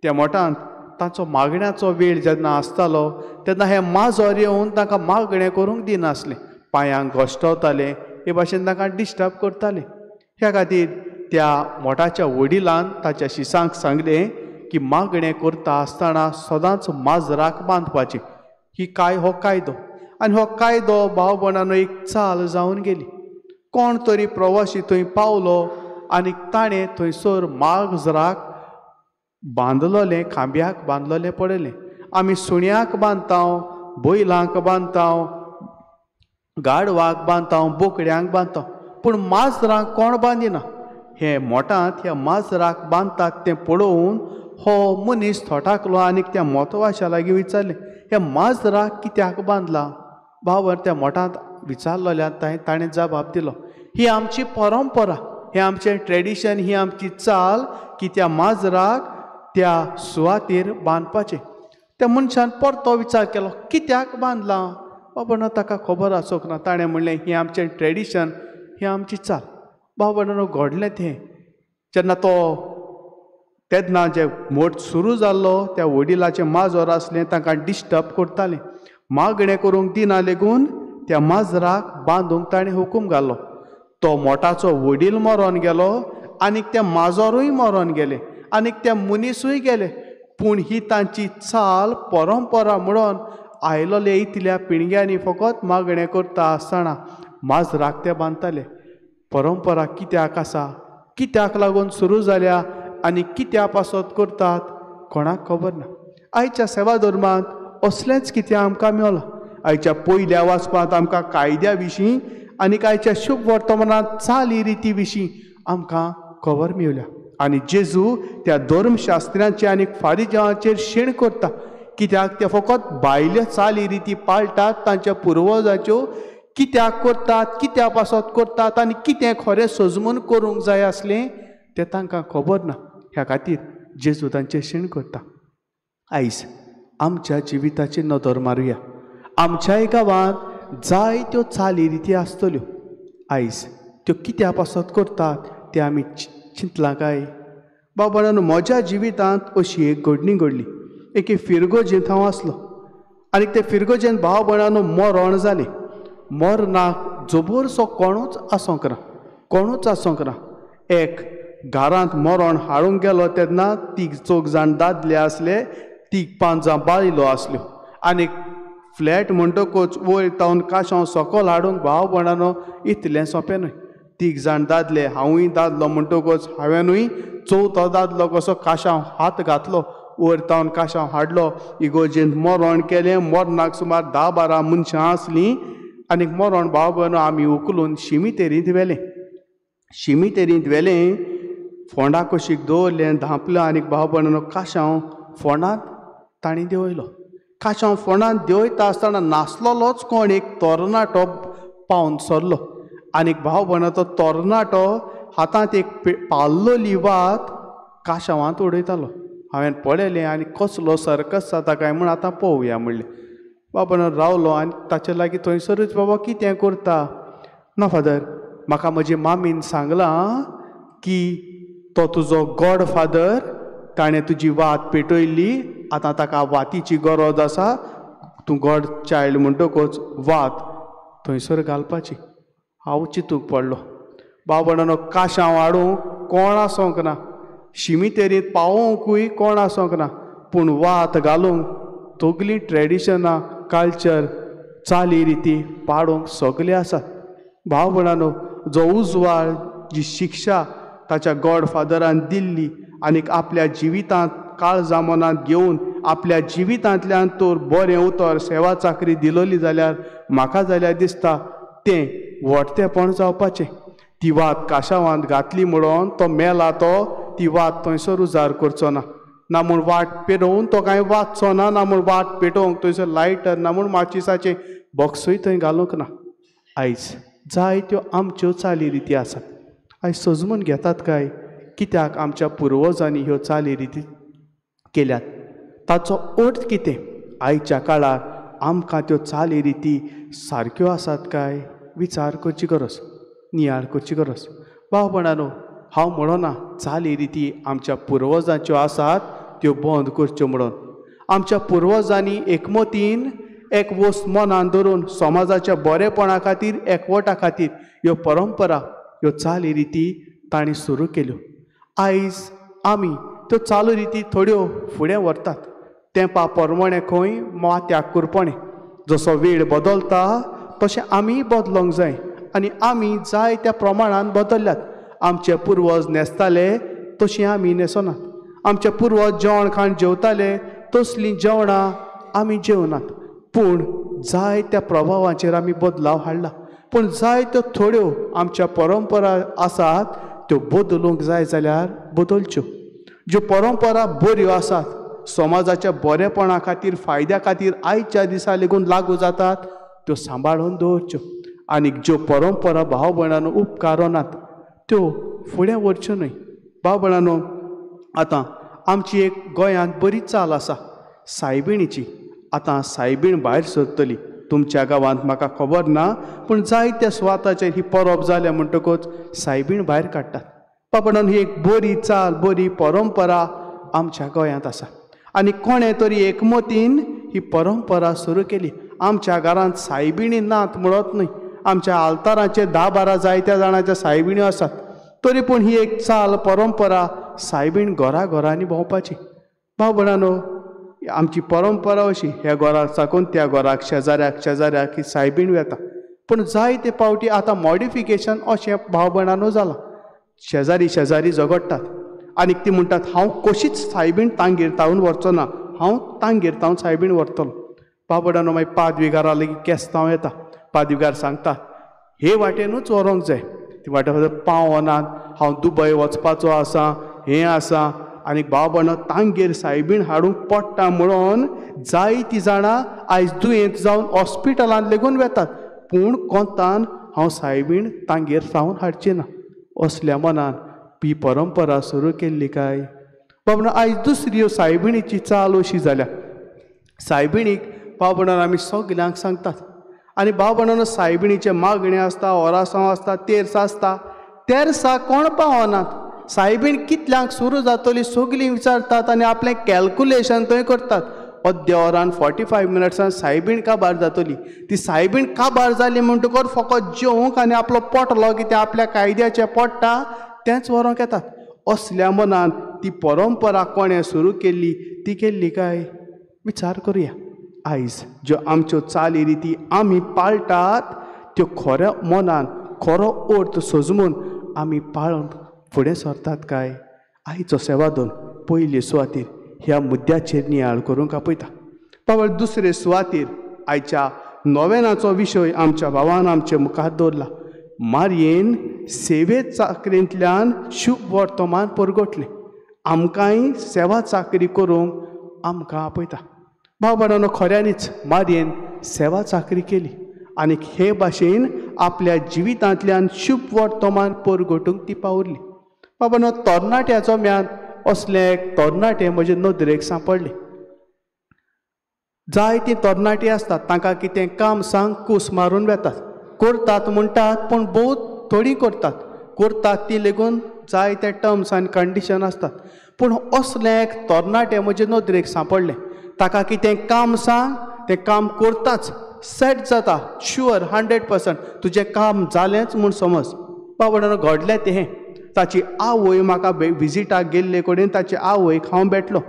त्या मोठान तांचो मागण्याचो वेळ जेन्ना आसतालो तेन्ना हें माजर येवन तांकां मागणें करूंक दिनासलें. पांयांक घोश्टवतालें, हे भाशेन तांकां डिस्टर्ब करतालें. ह्या खातीर त्या मोठाच्या वडिलान ताच्या शिसांक सांगलें की मागणें करता आसतना सदांच माजराक बांदपाचें. हो कायदो. आनी हो कायदो भाव भयणानो एक चाल जावन गेली. कोण तरी प्रवासी थंय पावलो आनी ताणें थंयसर माजराक बांदलोलें खांब्याक बांदलोलें पडलें. आमी सुण्याक बांदताव, बैलांक बांदताव, गाडवाक बांदताव, बोकड्यांक बांदताव, पूण माजरांक कोण बांदिना. हे मोठांत ह्या माजराक बांदतात तें पळोवन हो मनीस थोटाकलो आनी त्या मोतवाशा लागीं विचारलें, हे माजराक कित्याक बांदला? बाबर त्या मोठांत विचारलोल्यान ताणें जबाब दिलो, ही आमची परंपरा, हें आमचें ट्रेडिशन, ही आमची चाल की त्या माजराक त्या सुवातेर बांदपाचें. त्या मनशान परतो विचार केलो, कित्याक बांदलां? बाबा ताका खबर आसूंक ना. ताणें म्हणलें, ही आमचें ट्रेडिशन, ही आमची चाल. बाबा घडलें तें जेन्ना तेन्ना जे मोठ सुरू जाल्लो, त्या वडिलाचें माजोर आसलें, ताका डिस्टर्ब करतालें. मागणें करूंक दिना लेगून त्या माजराक बांदूंक ताणें हुकूम घालो. तो मोठाचो वडील मरोन गेलो आनीक तें माजोरूय मरोन गेलें आनीक तें मनीसूय गेलें. पूण ही तांची चाल परंपरा म्हणून आयलोले इतल्या पिळग्यांनी फकत मागणें करता आसतना माजराक ते बांदताले. परंपरा कित्याक आसा, कित्याक लागून सुरू जाल्या आनी कित्या पासत करतात कोणाक खबर ना. आयच्या सेवा धर्मांत असलेंच कितें आमकां मेळलां. आयच्या पयल्या वाचपांत आमकां कायद्या विशीं आनीक आयच्या शुभ वर्तमानांत चाली रिती विशीं आमकां खबर मेवल्या. आनी जेजू त्या धर्मशास्त्रांचे आनीक फारिजांचेर शेण करता. कित्याक ते फकत भायल्यो चाली रिती पाळटात, तांच्या पुर्वजांच्यो कित्याक करतात, कित्या पासत करतात आनी कितें खरें सजमून करूंक जाय आसलें तें तांकां खबर ना. ह्या खातीर जेजू तांचें शेण करता. आयज आमच्या जिविताची नदर मारुया. आमच्याय गांवांत जायत्यो चाली रिती आसतल्यो. आयज त्यो कित्या पासत करतात तें आमी चिंतलां काय? बाबा म्हज्या जिवितांत अशी एक घडणी घडली. एके फिरगोजेंत हांव आसलो आनी ते फिरगोजेंत भाव भयणांनो मरण जालें. मरणाक जबरसो कोणूच आसोंक ना, कोणूच आसोंक ना. एक घरांत मरण हाडूंक गेलो तेन्ना 3-4 जाण दादले आसले, 3-5 जाण बायलो आसल्यो. आनीक फ्लॅट म्हणटकूच वयर तावन काशांव सकयल हाडूंक भाव भयणांनो इतलें सोंपें न्हय. 3 जाण दादले, हांवूय दादलो म्हणटकूच हांवेनूय 4थो दादलो कसो काशांव हात घातलो, वयर तावन काशांव हाडलो. इगोजेंत मरण केलें. मरणाक सुमार 10-12 मनशां आसलीं आनीक मरण भाव भयणो आमी उखलून शिमितेरींत व्हेलें. शिमितेरींत व्हेलें, फोंडा कशीक दवरलें, धांपलो आनीक भाव भयणांनो काशांव फोंडांत तांणी देंवयलो. काशांव फोंडांत देंवयता आसतना नासलोच कोण एक तरणाटो पावन सरलो आनीक भाव भयणो तो तरणाटो हातांत एक पाळलोली वात काशांवांत उडयतालो. हांवें पळयलें आनी कसलो सर्कस जाता काय म्हूण आतां पळोवया म्हणलें. बाबा रावलो आनी ताचे लागीं थंयसरूच बाबा कितें करता? ना फादर, म्हाका म्हजे मामीन सांगलां की तो तुजो गॉड फादर, ताणें तुजी वात पेटयल्ली, आतां ताका वातीची गरज आसा, तूं गॉड चायल्ड म्हणटकूच वात थंयसर घालपाची. हांव चिंतूंक पडलो. बाबा काशांव हाडूंक कोण आसोंक ना, शिमितेरींत पावोवंकूय कोण आसोंक ना, पूण वात घालूंक तगलीं ट्रेडिशनां, कल्चर, चाली रिती पाडूंक सगले आसात. भाव भयणांनो, जो उजवाड, जी शिक्षा ताच्या गॉड फादरान दिल्ली आनीक आपल्या जिवितांत काळजा मनांत घेवन आपल्या जिवितांतल्यान तर बरें उतर सेवा चाकरी दिलोली जाल्यार म्हाका जाल्यार दिसता तें व्हडतेपण जावपाचें. ती वात काशावांत घातली म्हणून तो मेला, तो ती वात थंयसर उजार करचो ना, ना म्हूण वाट पेटोवन तो कांय वाचचो ना, ना म्हूण वाट पेटोवंक थंयसर लायटर ना म्हूण माचीसाचें बॉक्सूय थंय घालूंक ना. आयज जायत्यो आमच्यो चाली रिती आसात. आयज सजमून घेतात काय? कित्याक आमच्या पुर्वजांनी ह्यो चाली रिती केल्यात. ताचो अर्थ कितें? आयच्या काळार आमकां त्यो चाली रिती सारक्यो आसात काय? विचार करची गरज, नियाळ करची गरज. भाव भयणांनो, हांव म्हणना चाली रिती आमच्या पुर्वजांच्यो आसात त्यो बंद करच्यो म्हणून. आमच्या पुर्वजांनी एकमतीन एक वस्त मनान धरून समाजाच्या बरेपणा खातीर, एकवटा खातीर ह्यो परंपरा, ह्यो चाली रिती तांणी सुरू केल्यो. आयज आमी त्यो चालू रिती थोड्यो फुडें व्हरतात. तेंपा प्रमाणें खंय मात्याग करपणें. जसो वेळ बदलता तशें आमी बदलोंक जाय आनी आमी जाय त्या प्रमाणान बदलल्यात. आमचे पुर्वज न्हेसताले तशीं आमी न्हेसनात. आमचे पुर्वज जेवण खाण जेवताले तसलीं जेवणां आमी जेवनात. पूण जाय त्या प्रभावाचेर आमी बदलाव हाडला. पूण जायत्यो थोड्यो आमच्या परंपरा आसात त्यो बदलूंक जाय जाल्यार बदलच्यो. ज्यो परंपरा बऱ्यो आसात समाजाच्या बरेपणा खातीर फायद्या खातीर आयच्या दिसा लेगून लागू जातात त्यो सांबाळून दवरच्यो. आनीक ज्यो परंपरा भाव भयणांनो उपकारनात त्यो फुडें व्हरच्यो न्हय. भाव भयणांनो, आतां आमची एक गोंयांत बरी चाल आसा सायबिणीची. आतां सायबीण भायर सरतली. तुमच्या गांवांत म्हाका खबर ना, पूण जायत्या सुवाताचेर ही परब जाल्या म्हणटकूच सायबीण भायर काडटात. भाव भयणांनो, ही एक बरी चाल, बरी परंपरा आमच्या गोंयांत आसा. आनी कोणें तरी एकमतीन ही परंपरा सुरू केली. आमच्या घरांत सायबिणी नात म्हणत न्हय, आमच्या आल्तारांचेर 10-12 जायत्या जाणांच्या सायबिण्यो आसात. तरी पूण ही एक चाल परंपरा सायबीण घरांनी भोंवपाची. भाव भयणांनो, आमची परंपरा अशी, ह्या घराक साकून त्या घराक, शेजाऱ्याक ही सायबीण वेता. पूण जायते फावटी आतां मॉडिफिकेशन अशें भाव भयणांनो जालां. शेजारी झगडटात आनीक ती म्हणटात हांव कशीच सायबीण तांगेर तावन व्हरचो ना, हांव तांगेर तावन सायबीण व्हरतलो. भाव भयणांनो, मागीर पादविकारा लेगीत केस्तांव येता. पादविकार सांगता हे वाटेनूच व्हरोंक जाय, ती वाटेन पावनात, हांव दुबय वचपाचो आसा, हें आसा. आनी भाव भयणो, तांगेर सायबीण हाडूंक पडटा म्हणून जायतीं जाणां आयज दुयेंत जावन हॉस्पिटलांत लेगून वेतात. पूण कोंतान हांव सायबीण तांगेर सावन हाडची ना. असल्या मनान ही परंपरा सुरू केल्ली काय. बाबा, आयज दुसरी सायबिणीची चाल अशी जाल्या. सायबिणीक भाव भयणांनो आमी सगल्यांक सांगतात. आनी भाव भयणांनो, सायबिणीचे मागणे आसता, ओरासांव आसता, तेर्सां आसता. तेर्सां कोण पावनात. सायबीण कितल्यांक सुरू जातली सगलीं विचारतात आनी आपलें कॅल्कुलेशन थंय करतात. अर्द्या वरान 45 मिनट्सान सायबीण काबार जातली. ती सायबीण काबार जाली म्हणटकूच फकत जेवंक आनी आपलो पोटलो कितें आपल्या कायद्याचें पडटा तेंच व्हरोंक येतात. असल्या मनान ती परंपरा कोणें सुरू केल्ली ती केल्ली काय विचार करुया. आयज ज्यो आमच्यो चाली रिती आमी पाळटात त्यो खऱ्या मनान खरो अर्थ सजमून आमी पाळून फुडें सरतात काय. आयचो सेवादोन पयले सुवातेर ह्या मुद्द्याचेर नियाळ करूंक आपयता. पावल दुसरे सुवातेर आयच्या नोवेनाचो विशय आमच्या भावान आमचे मुखार दवरला. मारयेन सेवे चाकरेंतल्यान शुभ वर्तमान परगटलें. आमकांय सेवा चाकरी करूंक आमकां आपयता. भाव भयणांनो, खऱ्यांनीच मारयेन सेवा चाकरी केली आनी हे भाशेन आपल्या जिवितांतल्यान शुभ वर्तमान परगटूंक ती पावरली. भाव भयणांनो, तरणाट्याचो म्यान असले एक तरणाटे म्हजे नदरेक सांपडले. जायतीं तरणाटीं आसतात, तांकां कितें काम सांग कूस मारून वेतात. करतात म्हणटात पूण बहुत थोडीं करतात ती लेगून जायते टर्म्स आनी कंडिशन आसतात. पूण असलें एक तरणाटें म्हजे नदरेक सांपडलें. ताका कितें काम सांग तें काम करताच, सेट जाता, शुअर 100% तुजें काम जालेंच म्हूण समज. भाव भयणांनो, घडलें तें ताची आवय म्हाका विजिटाक गेल्ले कडेन ताचे आवयक हांव भेटलो.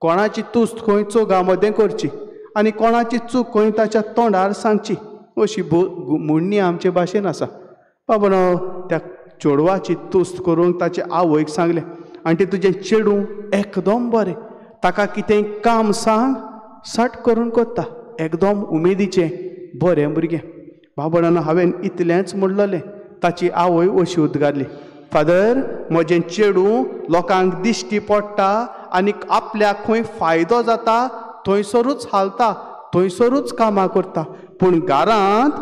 कोणाची तुस्त खंय चोगा मदें करची आनी कोणाची चूक खंय ताच्या तोंडार सांगची अशी म्हणणी आमचे भाशेन आसा. भाव भयणांनो, त्या चेडवाची तुस्त करूंक ताचे आवयक सांगलें आनी तें तुजें चेडूं एकदम बरें, ताका कितें काम सांग सट करून करता, एकदम उमेदीचें बरें भुरगें. भाव भयणांनो, हांवें इतलेंच म्हणलेलें. ताची आवय अशी उद्गारली, फादर, म्हजें चेडूं लोकांक दिश्टी पडटा आनी आपल्याक खंय फायदो जाता थंयसरूच हालता, थंयसरूच कामां करता, पूण घरांत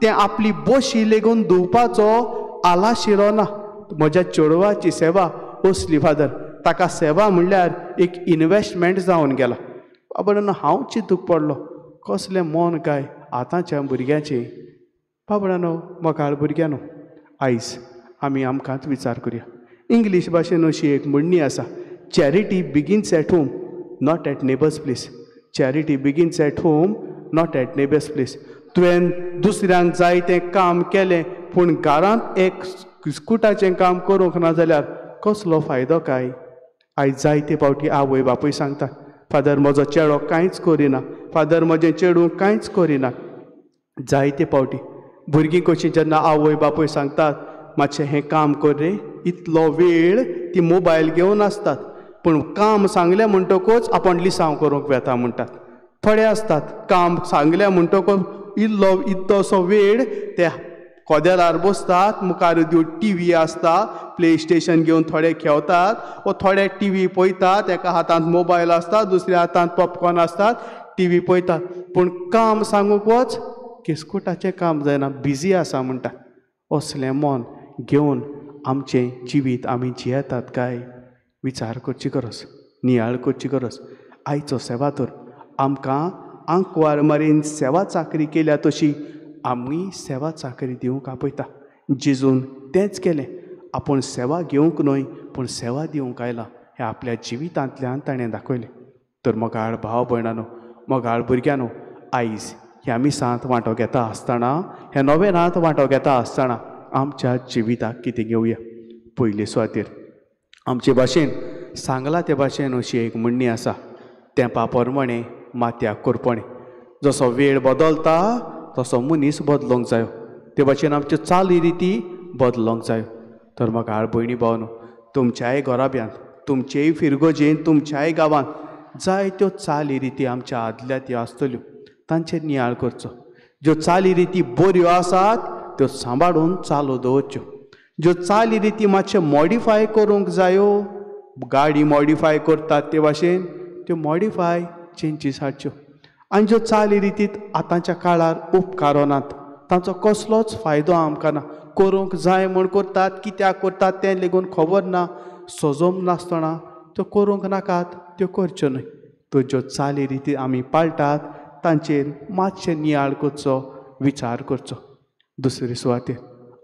तें आपली बशी लेगून धुवपाचो आलाशिरो ना. म्हज्या चेडवाची सेवा असली फादर, ताका सेवा म्हणल्यार एक इन्वेस्टमेंट जावन गेला. बाबा, हांव चिंतूक पडलो, कसलें मन काय आतांच्या भुरग्याचें. बाबडानो, मोगाळ भुरग्यानो, आयज आमी आमकांच विचार करुया. इंग्लीश भाशेन अशी एक म्हणणी आसा, charity begins at home not at neighbours place. Charity begins at home not at neighbours place. तुवें दुसऱ्यांक जाय तें काम केलें पूण घरांत एक कुस्कुटाचें काम करूंक ना जाल्यार कसलो फायदो काय. आयज जायते फावटी आवय बापूय सांगता, फादर म्हजो चेडो कांयच करिना, फादर म्हजें चेडूं कांयच करिना. जायते फावटी भुरगीं कशीं जेन्ना आवय बापूय सांगतात मातशें हें काम कर रे, इतलो वेळ ती मोबायल घेवन आसतात. पूण काम सांगलें म्हणटकूच आपण लिसांव करूंक वेता म्हणटात. थोडे आसतात काम सांगलें म्हणटकूच इल्लो असो वेळ ते कोदेलार बसतात, मुखार टी व्ही आसता, प्ले स्टेशन घेवन थोडे खेळतात, वा थोडे टी व्ही पळयतात, एका हातांत मोबायल आसता, दुसऱ्या हातांत पॉपकॉर्न आसतात, टी व्ही पळयतात. पूण काम सांगूंक वच केस्कुटाचें काम जायना, बिजी आसा म्हणटा. असलें मन घेवन आमचें जिवीत आमी जियेतात काय विचार करची गरज, नियाळ करची गरज. आयचो सेवादोर आमकां आंकवार मारीन सेवा चाकरी केल्या तशी आमी सेवा चाकरी दिवंक आपयता. जेजून तेंच केलें. आपूण सेवा घेवंक न्हय पूण सेवा दिवंक आयला हें आपल्या जिवितांतल्यान ताणें दाखयलें. तर मोगाळ भाव भयणांनो, मोगाळ भुरग्यांनो, आयज ह्या मिसांत वांटो घेता आसतना, ह्या नोवेनांत वांटो घेता आसतना आमच्या जिविताक कितें घेवया. पयले सुवातेर आमचे भाशेन सांगला ते भाशेन अशी एक म्हणणी आसा, तेंपा प्रमाणें माथ्याक कोरपणें. जसो वेळ बदलता तसो मनीस बदलोंक जायो, ते भाशेन आमच्यो चाली रिती बदलोंक जायो. तर म्हाका भयणी भावनो, तुमच्याय घराब्यांत, तुमचेय फिरगोजेन, तुमच्याय गांवांत जायत्यो चाली रिती आमच्या आदल्या त्यो आसतल्यो, तांचेर नियाळ करचो. ज्यो चाली रिती बऱ्यो आसात त्यो सांबाळून चालू दवरच्यो. ज्यो चाली रिती मातशे मॉडिफाय करूंक जायो, गाडी मॉडिफाय करतात ते भाशेन त्यो मॉडिफाय चेंजीस हाडच्यो. आनी ज्यो चाली रितीत आतांच्या काळार उपकारनात, तांचो कसलोच फायदो आमकां ना. करूंक जाय म्हूण करतात, कित्याक करतात तें लेगून खबर ना, सजम नासतना त्यो करूंक नाकात, त्यो करच्यो न्हय. त्यो ज्यो चाली रिती आमी पाळटात तांचेर मातशें नियाळ करचो, विचार करचो. दुसरे सुवातेर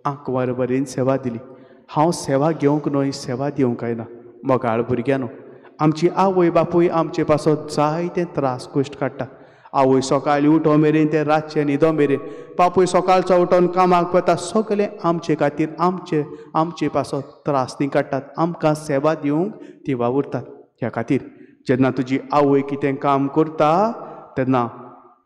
आंकवार बरेन सेवा दिली. हांव सेवा घेवंक न्हय, सेवा दिवंक आयला. मोगाळ भुरग्यांनो, आमची आवय बापूय आमचे पासत जायते त्रास कश्ट काडटा. आवय सकाळीं उठो मेरेन ते रातचे न्हिदो मेरेन, बापूय सकाळचो उठोन कामाक वता, सगळें आमचे खातीर आमचे पासत त्रास ती काडटात. आमकां सेवा दिवंक ती वावुरतात. ह्या खातीर जेन्ना तुजी आवय कितें काम करता तेन्ना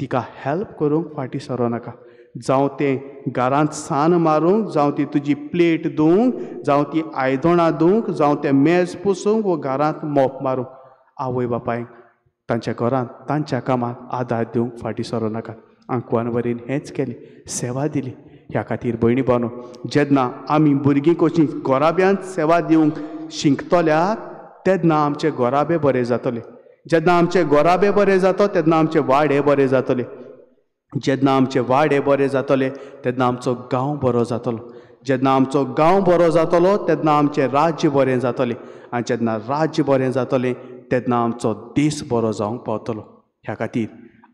तिका हेल्प करूंक फाटीं सरो नाका. जावं तें घरांत सान मारूंक, जावं ती तुजी प्लेट धुवंक, जावं ती आयदनां धुवंक, जावं तें मेज पुसूंक वा घरांत मॉप मारूंक, आवय बापायक तांच्या घरांत तांच्या कामाक आदार दिवंक फाटीं सरो नाका. आंकवान वरेन हेंच केलें, सेवा दिली. ह्या खातीर भयणी भावनो, जेन्ना आमी भुरगीं कशीं घोराब्यांत सेवा दिवंक शिंकतल्यात तेन्ना आमचें घोराबें बरें जातलें. जेन्ना आमचें घोराबें बरें जाता तेन्ना आमचें वाड हें बरें जातलें. जेन्ना आमचें वाड हें बरें जातलें तेन्ना आमचो गांव बरो जातलो. जेन्ना आमचो गांव बरो जातलो तेन्ना आमचें राज्य बरें जातलें. आनी जेन्ना राज्य बरें जातलें तेन्ना आमचो देश बरो जावंक पावतलो. ह्या खातीर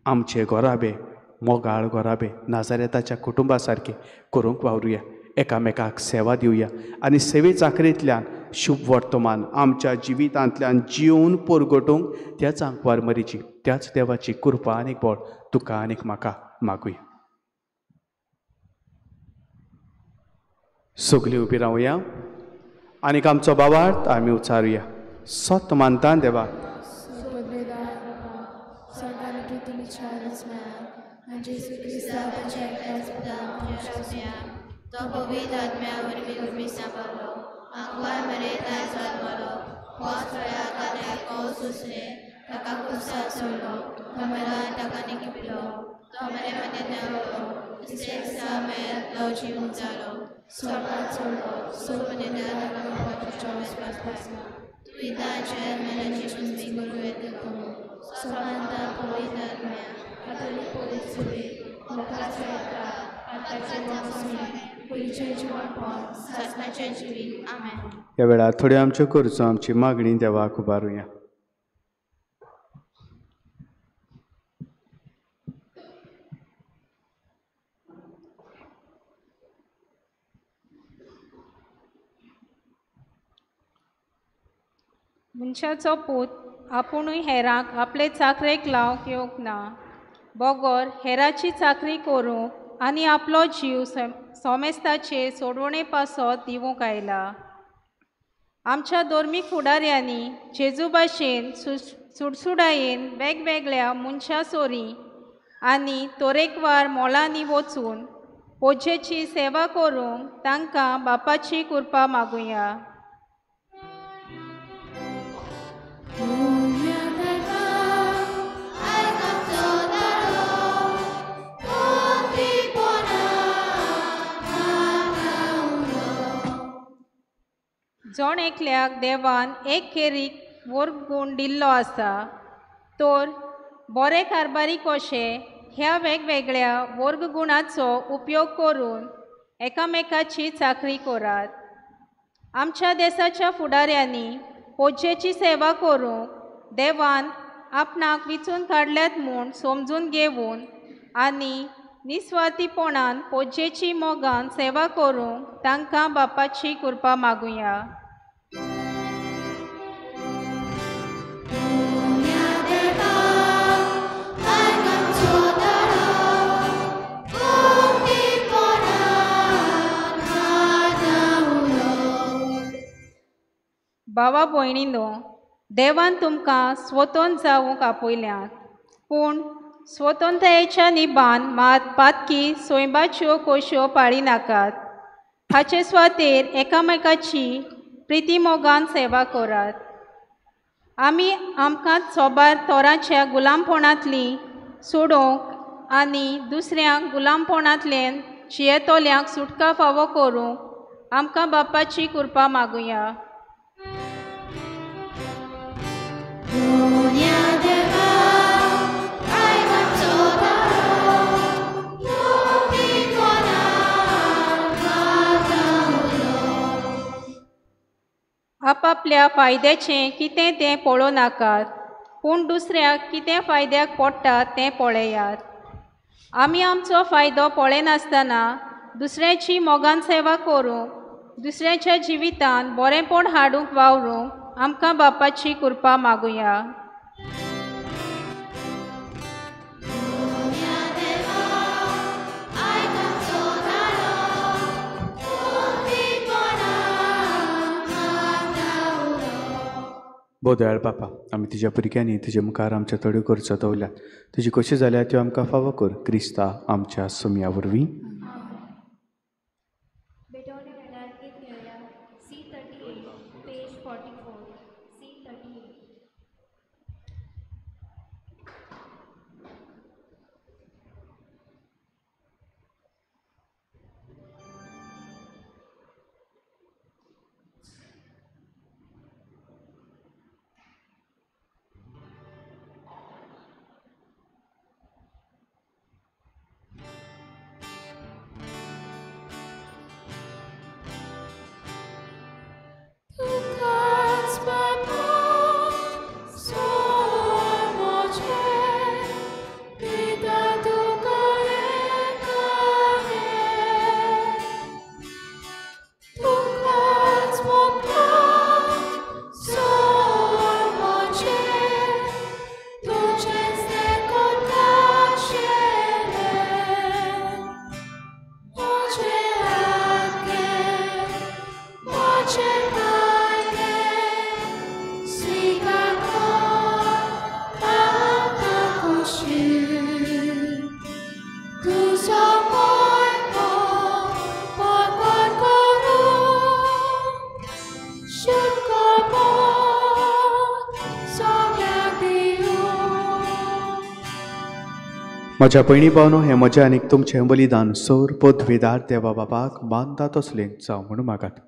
आमचें घोराबें, मोगाळ घोराबें नाजारेताच्या कुटुंबा सारकें करूंक वावरुया. एकामेकाक सेवा दिवया आनी सेवे चाकरेंतल्यान शुभ वर्तमान आमच्या जिवितांतल्यान जिवन परगटूंक त्याच आंकवार मरीची, त्याच देवाची कृपा आनीक बळ तुका आनीक म्हाका मागुया. सगळीं उबी रावया आनीक आमचो भावार्थ आमी उचारुया. सत मानता देवा, सगळ्यांनी तुमी चारच मेळा आनी जेजू क्रिस्तांवाच्या एकल्याच पुताक आमच्या तो पवित्र आत्म्या वरवीं तुमी सांबाळलो, आंकवार मरेंत जल्मलो, होच वेळा काल्याक कौस उसले, ताका कुसात सोडलो, तो मेला ताका निखपिलो, तो मेरे मने देवलो, तिसरे दिसा मेलो जिवंत जालो, स्वर्गांत सोडलो, सोपने देवाच्या विस्वास तुवेदाचेर मेले जिवंत मी करूं येतलो, स्वर्गांत पवित्र आत्म्या, कातोलीक पोलीस सुबे, लोकांचे येता, आतांचे वचून पयचे जिवणपण, सासणाचे जिवीत. आमेन. ह्या वेळार थोड्यो आमच्यो करचो आमची मागणी देवाक उबारुया. मनशाचो पूत आपुणूय हेरांक आपले चाकरेक लावंक येवंक ना, बोगोर हेराची चाकरी करूंक आनी आपलो जीव सोमेस्ताचे सोडवणे पासत दिवंक आयला. आमच्या धर्मीक फुडाऱ्यांनी जेजू भाशेन सुडसुडायेन वेगवेगळ्या मनशा सोरी आनी तोरेकवार मोलांनी वचून पोजेची सेवा करूंक तांकां बापाची कृपा मागुया. जोण एकल्याक देवान एक खेरीक वर्ग गूण दिल्लो आसा तर बरे कारभारी कशे ह्या वेगवेगळ्या वर्ग गुणाचो उपयोग करून एकामेकाची चाकरी करात. आमच्या देशाच्या फुडाऱ्यांनी पोजेची सेवा करूंक देवान आपणाक विचून काडल्यात म्हूण समजून घेवन आनी निस्वार्थीपणान पोजेची मोगान सेवा करूंक तांकां बापाची कृपा मागुया. भावा भयणीनो, देवान तुमकां स्वतंत्र जावंक आपयल्यात पूण स्वतंत्रतेच्या निबान मात पातकी सोयबाच्यो कोश्यो पाळिनाकात. हाचे सुवातेर एकामेकाची प्रिती मोगान सेवा करात. आमी आमकां सोबार तोराच्या गुलामपणांतली सोडूंक आनी दुसऱ्यांक गुलामपणांतल्यान जियेतोल्यांक सुटका फावो करूंक आमकां बापाची कृपा मागुया. आपापल्या फायद्याचें कितें तें पळोवं नाकात पूण दुसऱ्याक कितें फायद्याक पडटा तें पळयात. आमी आमचो फायदो पळयनासतना दुसऱ्याची मोगान सेवा करूंक दुसऱ्याच्या जिवितांत बरेंपण हाडूंक वावरूंक आमकां बापाची कृपा मागुया. बोदयाळ बापा, आमी तुज्या भुरग्यांनी तुजे मुखार आमच्या तोड्यो करच्यो दवरल्यात. तुजी कशी जाल्या त्यो आमकां फावो कर. क्रिस्ता आमच्या सुमया वरवीं. म्हज्या भयणी भावनो, हें म्हजें आनीक तुमचें बलिदान सौर पदवेदार देवा बापाक बांदता तसलें जावं म्हणून मागात.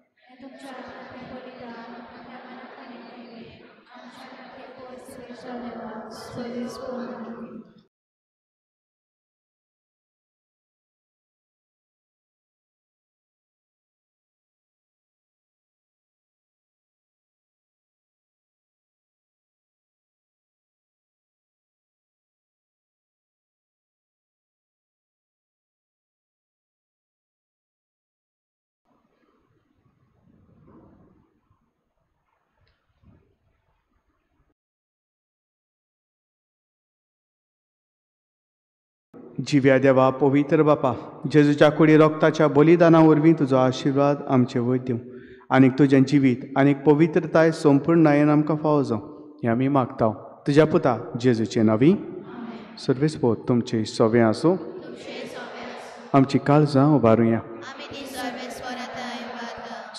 जिव्या देवा, पवित्र बापा, जेजूच्या कुडी रोगताच्या बलिदाना वरवीं तुजो आशिर्वाद आमचे वयर दिवं आनीक तुजें जिवीत आनीक पवित्रताय संपूर्ण नायेन आमकां फावो जावं हें आमी मागता तुज्या पुता जेजूचे नांवी. सर्वेस्पोत तुमचे सोवें आसूं. आमची काळजां उबारुया.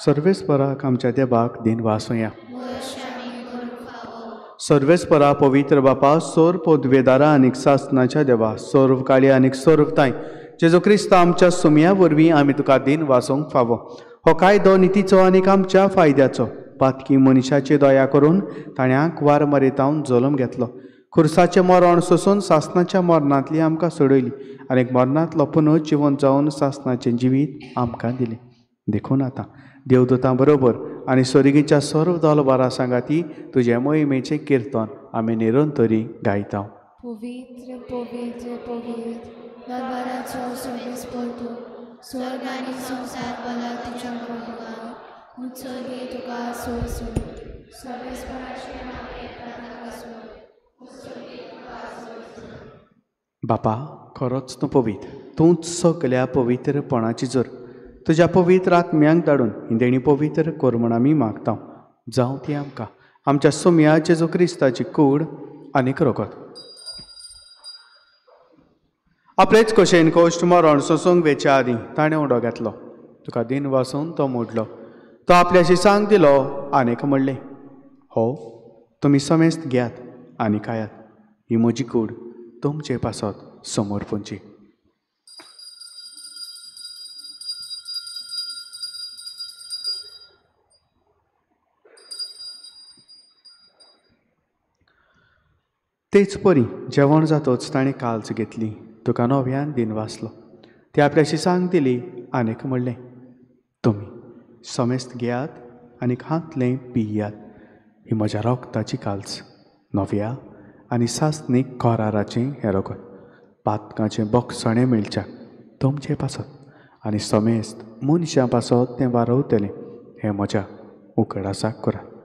सर्वेस्पराक आमच्या देवाक दिन वासुया. सर्वेस्परा पवित्र बापा सोर पोदवेदारा आनीक सासनाच्या देवा सोर्व काळी आनीक सोर्व ताई जेजू क्रिस्त आमच्या सुमया वरवीं आमी तुका दिन वाचोवंक फावो हो कायदो नितीचो आनीक आमच्या फायद्याचो पातकी मनशाची दया करून ताण्यांक वार मारितावन जल्म घेतलो खुर्साचें मरण सोसून सासनाच्या मरणांतली आमकां सोडयली आनीक मरणांतलो पुनः जिवंत जावन सासनाचें जिवीत आमकां दिलें देखून आतां देवदूतां बरोबर आनी स्वर्गीच्या सर्व दलबारा सांगाती तुजे मोहिमेचें किर्तन आमी निरंतरी गायता पवित्र पवित्र पवित्र दरबाराचो सर्वेस्पर तूं स्वर्ग आनी संवसार भला तुज्या गोगाक उत्सर्गी तुका सोर सोर सर्वेस्पराचें नांव येता सोर बापा खरोच तूं पवित्र तूंच सगल्या पवित्रपणाची जर तुज्या पवित्र आत्म्यांक धाडून ही देणी पवित्र कर म्हण आमी मागता जावं ती आमकां आमच्या सुमया जेजू क्रिस्ताची कूड आनीक रोगत आपलेच कशेन कोश्ट मरण सोसूंक वेच्या आदीं ताणें उडो घेतलो तुका दिन वाचून तो मोडलो तो आपल्याशी सांग दिलो आनीक म्हणलें हो तुमी समेस्त घेयात आनी खायात ही म्हजी कूड तुमचे पासत समोर पोंची तेच परी जेवण जातोच ताणें काल्च घेतली तुका नव्यान दिन वाचलो ती आपल्याशी सांग दिली आनीक म्हणलें तुमी समेस्त घेयात आनीक हातलें पियात ही म्हज्या रोगताची काल्च नव्या आनी सासनीक कोराराचें हें रोगत पातकाचें बोगसणें मेळच्या तुमचे पासत आनी समेस्त मनशां पासत तें वारवतलें हें म्हज्या उकडासाक करात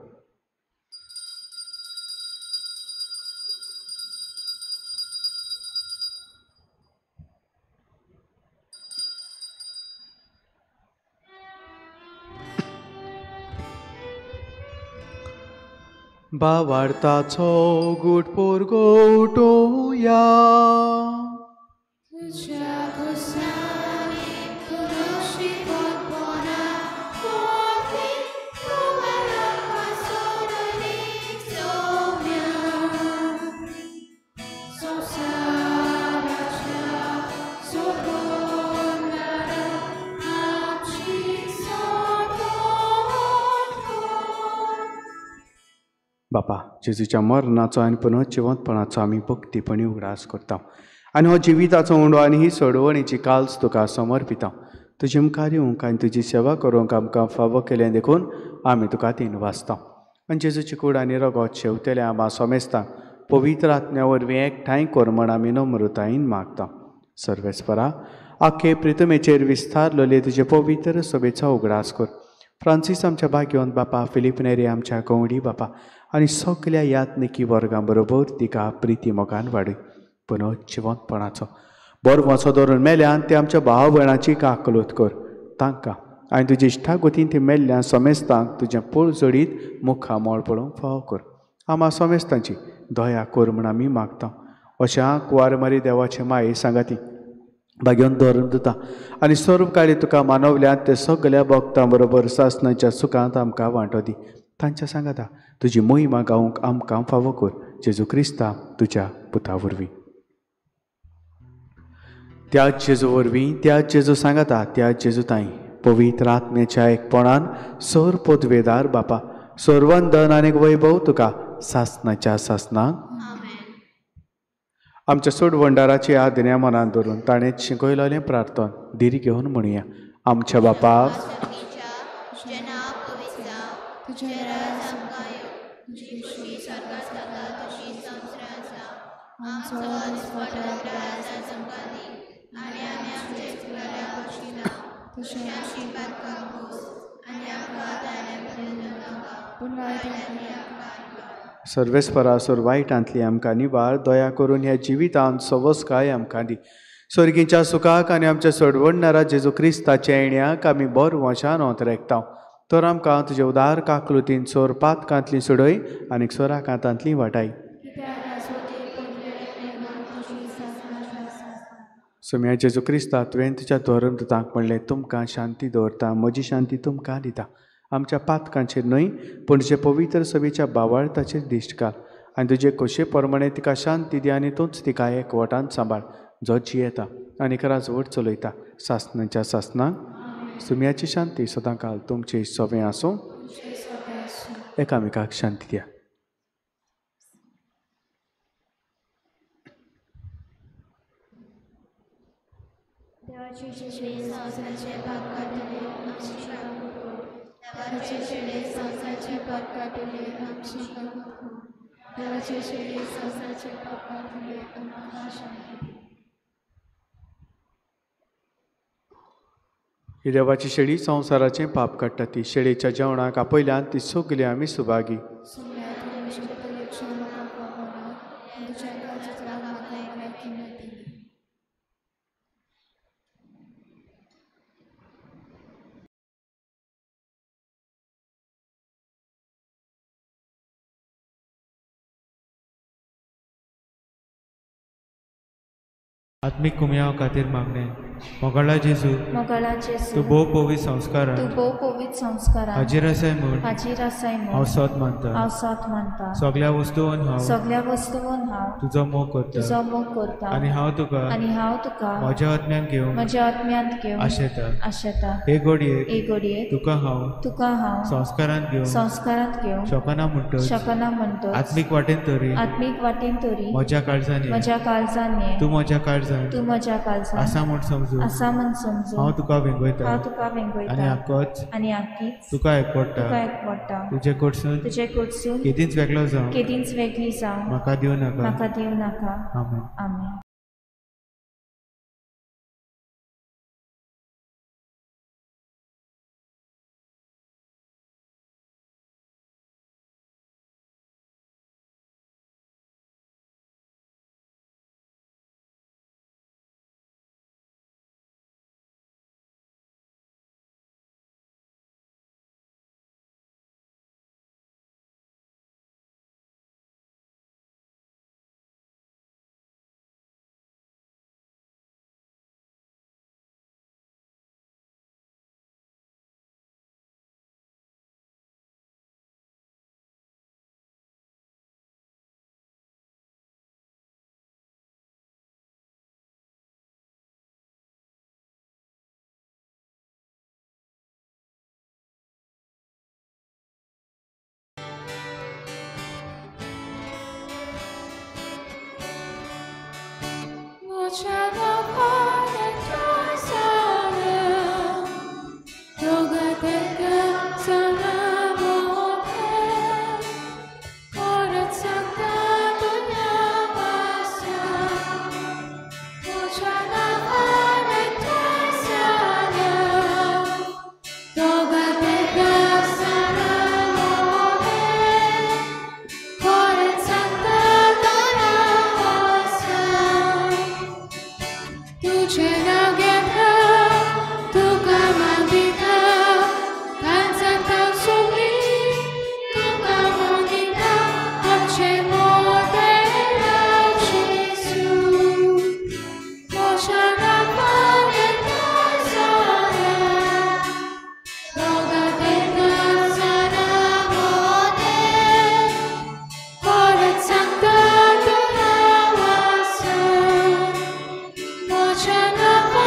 भावार्थाचो गूट पोरगोटोया तुज्या खुसानी तुळशी पोरपोरा पोती तुमरा पासोरली सोम्या संसाराच्या सोगोनारा आमची सोगोन बापा जेजूच्या मरणाचो आनी पुनर्जिवंतपणाचो आमी भक्तीपणी उगडास करता आनी हो जिविताचो उंडो आनी ही सोडवणीची काल्स तुका समर्पिता तुजे मुखार येवंक आनी तुजी सेवा करूंक आमकां फावो केलें देखून आमी तुका तीन वाचता आनी जेजूची कूड आनी रगत शेवतले आमा समेस्तांक पवित्र आत्म्या वरवीं एकठांय कर म्हण आमी नम्रतायेन मागता सर्वेस्परा आख्खे प्रितमेचेर विस्तारलेले तुजे पवित्र सभेचो उगडास कर फ्रांसीस आमच्या भाग्यवंत बापा फिलीप नेरी आमच्या गवंडी बापा आनी सगल्या यात्निकी वर्गां बरोबर तिका प्रिती मोगान वाडय पुनर्जिवंतपणाचो बरवचो धरून मेल्यान ते आमच्या भाव भयणाची काकलूत कर तांकां आनी तुजे इश्टागोतीन ती मेल्ल्या समेस्तांक तुजें पोळ जोडीत मुखार मोळ पडोवंक फाव कर आमा समेस्तांची दया कर म्हण आमी मागता अशा कुवार मारी देवाचे माये सांगाती भाग्यवंत धरून दिता आनी सर्व काळी तुका मानवल्यान ते सगल्या भक्तां बरोबर सासणाच्या सुखांत आमकां वांटो दी तांच्या सांगाता तुजी मोहिमा गावंक आमकां फावो कर जेजू क्रिस्ता तुज्या पुता वरवीं त्याच जेजू वरवीं त्याच जेजू सांगाता त्याच जेजू ताई पवित्र आत्म्याच्या एकपणान सर पोदवेदार बापा सर्वंदन आनीक वैभव तुका सासणाच्या सासनाक आमच्या सोडवंडाराची आदन्या मनान धरून ताणें शिकयलेलें प्रार्थन धीर घेवन म्हणुया आमच्या बापाक तुझे राज आमकां तुजी खुशी स्वर्गांत जाता तशी संवसारांत जावं आमचो दिसपट्टो राज आमकां दी आनी आमी आमचे चुकलेल्या बक्षिना तशें आमची पातकां पोस आनी आमकां आतां पूण वायटांतली सर्वेस्परा वायटांतली आमकां निवार दया करून ह्या जिवितांत सवस्काय आमकां दी स्वर्गीच्या सुखाक आनी आमच्या सोडवणणारा जेजू क्रिस्ताच्या येण्याक आमी बरो वशान ओंतरेकता तर आमकां तुजे उदार काकलुतीन सोर पातकांतली सोडय आनीक सोराकांतांतली वाटाय सुम्या जेजू क्रिस्ता तुवें तुज्या धर्मदूतांक म्हणलें तुमकां शांती दवरता म्हजी शांती तुमकां दिता आमच्या पातकांचेर न्हय पूण जे पवित्र सभेच्या बावाळताचेर दिश्ट घाल आनी तुजे खोशे प्रमाणे तिका शांती दी आनी तूंच तिका एकवटान सांबाळ जो जियेता आनी खराच वट चलयता सासणाच्या सासणाक सुम्याची शांती सदां काल तुमचे सोबे आसूं एकामेकाक शांती दिया. देवाचे शिळे संवसाराचे पाप काटिले आमची काकूट कर. देवाचे शिळे संवसाराचे पाप काटिले आमची काकूट कर. देवाचे शिळे संवसाराचे पाप काटिले आमकां शांती दी. ही देवाची शेळी संवसाराचें पाप काडटा ती शेळेच्या जेवणाक आपयल्यान ती सगली आमी सुभागी. सुम्या तूं म्हज्या तरेच्या लोकांक पावना तुज्या काळजांतल्यान म्हाका बऱ्या किंमत दिली. आत्मिक कुमयाव खातीर मागणे मोगाळा जेजू मोगाळा जेजू तूं भोव पवित्र संस्कारान तूं भोव पवित्र संस्कारान हाजीर आसाय म्हूण हाजीर आसाय हांव म्हूण सोत मानता. हांव सोत मानता. सगळ्या वस्तूंन हांव सगळ्या वस्तूंन हांव तुजो मोग करता तुजो मोग करता आनी हांव तुका आनी हांव तुका म्हज्या आत्म्यान घेवन म्हज्या आत्म्यांत घेवन आशेता. आशेता. हे घडयेक हे घडयेक तुका हांव हांव संस्कारान घेवन संस्कारांत घेवन शकना म्हणटच शकना म्हणटच आत्मीक वाटेन तरी आत्मीक वाटेन तरी म्हज्या काळजांनी म्हज्या काळजान ये. तूं म्हज्या काळजान तूं म्हज्या काळजान आसा म्हूण समजून आसा म्हूण समजून हांव तुका वेंगयता हांव तुका आनी वेंगयता आक्कोच आनी आख्खीच तुका एकपडटा. तुका एकवडटा. तुजे कडसून तुजे कडसून केदींच वेगळो जावं केदींच वेगळी जावं म्हाका दिवं नाका. म्हाका दिवं नाका. आमेन. आमेन. Mocha na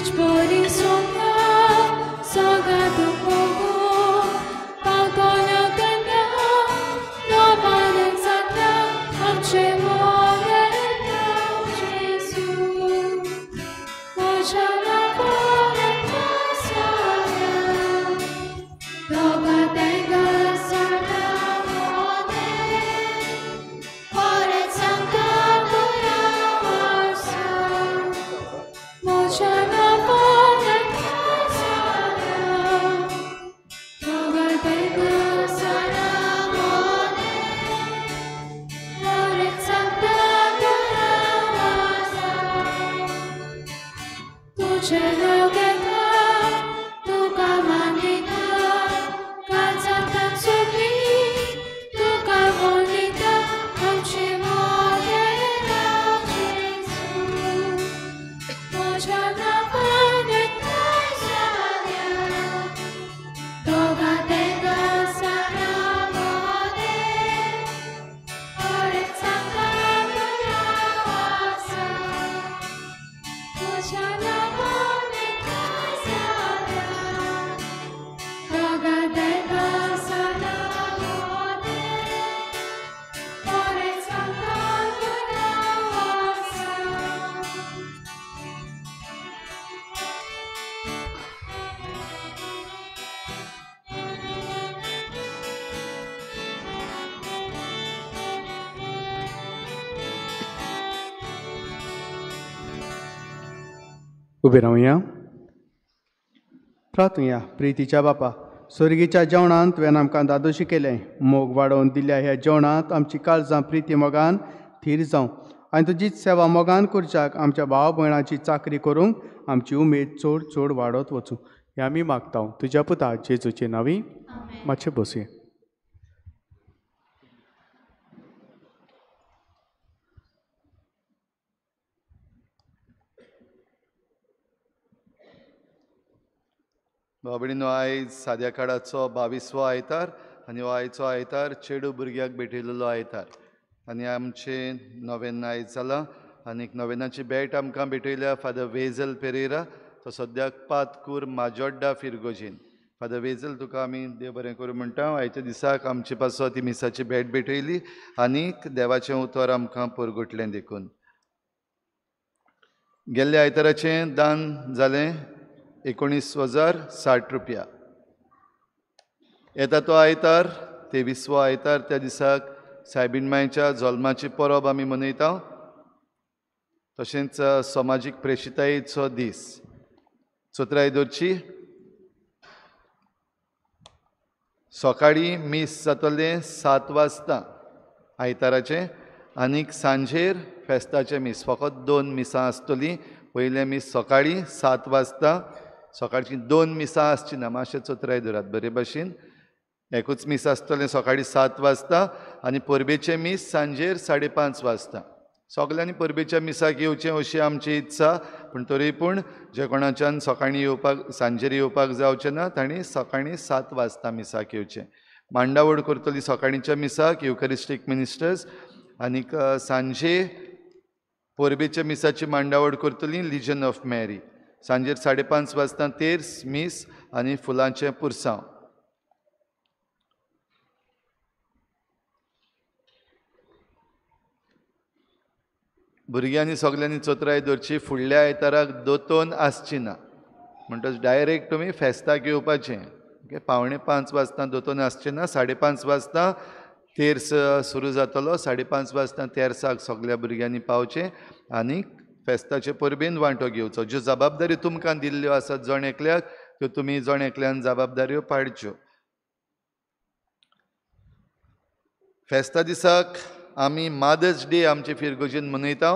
तुझ बरी सोंगा सगात पोगो पागोना कन्या नोमानक जाता आमचे मोगे जेसू म्हज्या नावान सारा दोगा तेगा सारा मोने परत सांगता बरा वासा म्हज्या नावान सारा दोगा तेगा सारा मोने परत सांगता बरा वासा तुझे नाव घेता तुका मानिता काळजांतल्यान सोबी तुका वळिता आमचे मोगे जेसू म्हज्या नावान एकठांय जाल्या दोगा तेगा सारा मोने परत सांगता बरा वासा म्हज्या नावान एकठांय जाल्या दोगा तेगा सारा मोने परत सांगता बरा वासा उबे रावया प्रार्थुया प्रितीच्या बापा स्वर्गीच्या जेवणांत तुवें आमकां दादोशी केलें मोग वाडोवन दिल्या ह्या जेवणांत आमची काळजां प्रिती मोगान थीर जावं आनी तुजीच सेवा मोगान करच्याक आमच्या भाव भयणाची चाकरी करूंक आमची उमेद चड चड वाडत वचूं हें आमी मागता तुज्या पुता जेजूचे नांवी मातशें बसुया. बाबडीनो आयज साद्या काळाचो 22वो आयतार आनी हो आयचो आयतार चेडू भुरग्याक भेटयलेलो आयतार आनी आमचे नोवेन आयज जालां आनीक नोवेनाची भेट आमकां भेटयल्या फादर वेझल पेरेरा तो सद्याक पातकूर माजोड्डा फिरगोजीन. फादर वेझल तुका आमी देव बरें करूं म्हणटा. आयच्या दिसाक आमचे पासो ती मिसाची भेट भेटयली आनीक देवाचें उतर आमकां परगटलें देखून. गेल्ल्या आयताराचें दान जालें 19,060 रुपया. येता तो आयतार 23वो आयतार त्या दिसाक सायबीण मांयच्या जल्माची परब आमी मनयता. तशेंच समाजीक प्रेशितायेचो दीस. चोत्रायदोरची सकाळीं मीस जातलें 7 वाजता आयताराचें आनीक सांजेर फेस्ताचें मीस. फकत 2 मिसां आसतलीं. पयलें मीस सकाळीं 7 वाजता. सकाळची 2 मिसां आसची ना मातशें चोत्राय धरात बरे भाशेन. एकूच मीस आसतलें सकाळीं 7 वाजता आनी परबेचें मीस सांजेर 5:30 वाजता. सगल्यांनी परबेच्या मिसाक येवचें अशी आमची इत्सा. पूण तरी पूण जे कोणाच्यान सकाळीं येवपाक सांजेर येवपाक जावचें ना तांणी सकाळीं 7 वाजता मिसाक येवचें. मांडावळ करतली सकाळींच्या मिसाक युकरिस्टीक मिनिस्टर्स आनीक सांजे परबेच्या मिसाची मांडावळ करतली लिजन ऑफ मॅरी. सांजेर 5:30 वाजता तेर्स मीस आनी फुलांचें पुरसांव. भुरग्यांनी सगल्यांनी चोत्राय धरची. फुडल्या आयताराक दोतोन आसची ना म्हणटच डायरेक्ट तुमी फेस्ताक येवपाचें. ओके 4:45 वाजता दोतोन आसचें ना. 5:30 वाजता तेर्स सुरू जातलो. 5:30 वाजता तेर्साक सगल्या भुरग्यांनी पावचें आनीक फेस्ताचे परबेन वांटो घेवचो. ज्यो जबाबदारी तुमकां दिल्ल्यो आसात जण एकल्याक त्यो तुमी जण एकल्यान जबाबदाऱ्यो पाळच्यो. फेस्ता दिसाक आमी मदर्स डे आमचे फिरगोजीन मनयता.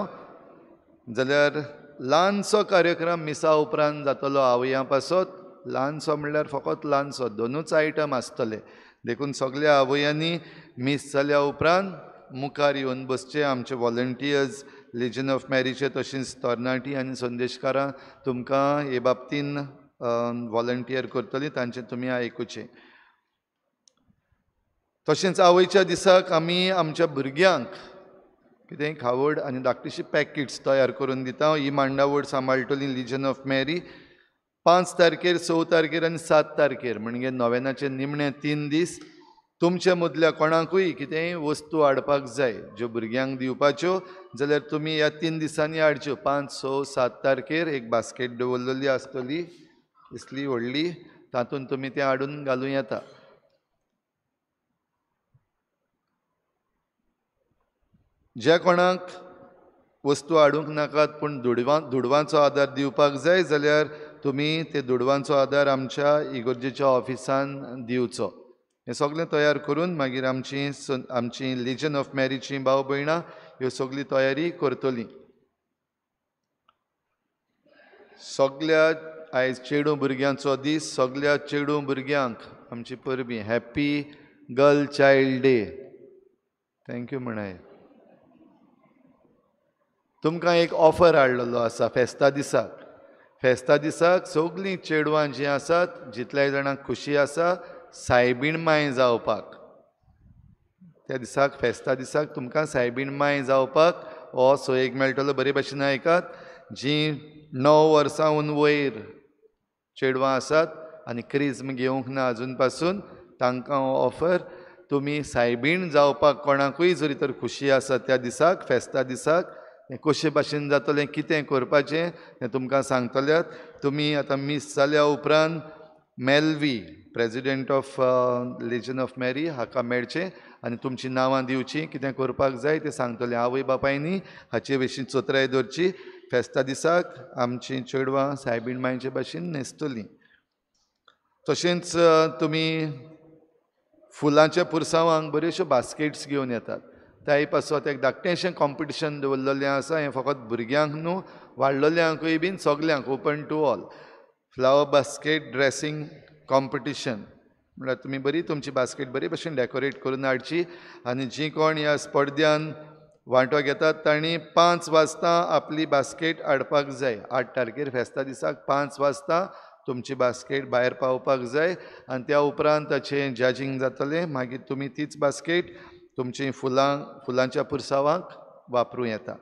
जाल्यार ल्हानसो कार्यक्रम मिसा उपरांत जातलो आवयां पासत. ल्हानसो म्हणल्यार फकत ल्हानसो 2च आयटम आसतले. देखून सगल्या आवयांनी मीस जाल्या उपरांत मुखार येवन बसचें. आमचे वॉलंटियर्स लिजन ऑफ मॅरीचे तशेंच तरणाटी आनी संदेशकारां तुमकां हे बाबतीन वॉलंटियर करतलीं तांचें तुमी आयकुचें. तशेंच आवयच्या दिसाक आमी आमच्या भुरग्यांक कितेंय खावड आनी धाकटीशी पॅकेट्स तयार करून दिता. ही मांडावळ सांबाळटली लिजन ऑफ मॅरी 5 तारखेर 6 तारखेर आनी 7 तारखेर म्हणजे नोवेनाचे निमणे 3 दीस तुमच्या मदल्या कोणाकूय कितेंय वस्तू हाडपाक जाय ज्यो भुरग्यांक दिवपाच्यो जाल्यार तुमी ह्या 3 दिसांनी हाडच्यो. 5, 6, 7 तारखेर एक बास्केट दवरलेली आसतली इतली व्हडली, तातूंत तुमी तें हाडून घालूं येता. ज्या कोणाक वस्तू हाडूंक नाकात पूण दुडवांचो आदार दिवपाक जाय जाल्यार तुमी ते दुडवांचो आदार आमच्या इगर्जेच्या ऑफिसान दिवचो. हें सगळें तयार करून मागीर आमची लिजन ऑफ मॅरीची भाव भयणां ह्यो सगळी तयारी करतलीं. सगळ्या आयज चेडूं भुरग्यांचो दीस. सगळ्या चेडूं भुरग्यांक आमची परबीं happy girl child day. Thank you म्हणाय. तुमकां एक ऑफर हाडलेलो आसा फेस्ता दिसाक. फेस्ता दिसाक सगळीं चेडवां जीं आसात जितल्या जाणांक खुशी आसा सायबीण माय जावपाक. त्या दिसाक फेस्ता दिसाक तुमकां सायबीण माय जावपाक हो सोयेक मेळटलो. बरे भशेन आयकात. जीं 9 वर्सांहून वयर चेडवां आसात आनी क्रिज्म घेवंक ना अजून पासून तांकां हो ऑफर. तुमी सायबीण जावपाक कोणाकूय जरी तर खुशी आसा त्या दिसाक फेस्ता दिसाक हें कशे भाशेन जातलें कितें करपाचें हें तुमकां सांगतल्यात. तुमी आतां मिस जाल्या उपरांत मेलवी प्रेजिडेंट ऑफ लिजन ऑफ मॅरी हाका मेळचें आनी तुमचीं नांवां दिवचीं. कितें करपाक जाय तें सांगतलें. आवय बापायनी हाचे विशीं चोत्राय दवरची. फेस्ता दिसाक आमचीं चेडवां सायबीण मायचे भाशेन न्हेसतलीं. तशेंच तुमी फुलांच्या पुरसांवांक बऱ्योशो बास्केट्स घेवन येतात. त्याय पासत एक धाकटेंशें कॉम्पिटिशन दवरलेलें आसा. हें फकत भुरग्यांक न्हू वाडलेल्यांकूय बीन सगल्यांक open to all. Flower basket dressing competition म्हळ्यार तुमी बरी तुमची बास्केट बरे भशेन डेकोरेट करून हाडची आनी जीं कोण ह्या स्पर्धांत वांटो घेतात तांणी 5 वाजता आपली बास्केट हाडपाक जाय. 8 तारखेर फेस्ता दिसाक 5 वाजता तुमची बास्केट भायर पावपाक जाय आनी त्या उपरांत ताचें जजींग जातलें. मागीर तुमी तीच बास्केट तुमची फुलांच्या पुरसांवाक वापरूं येता.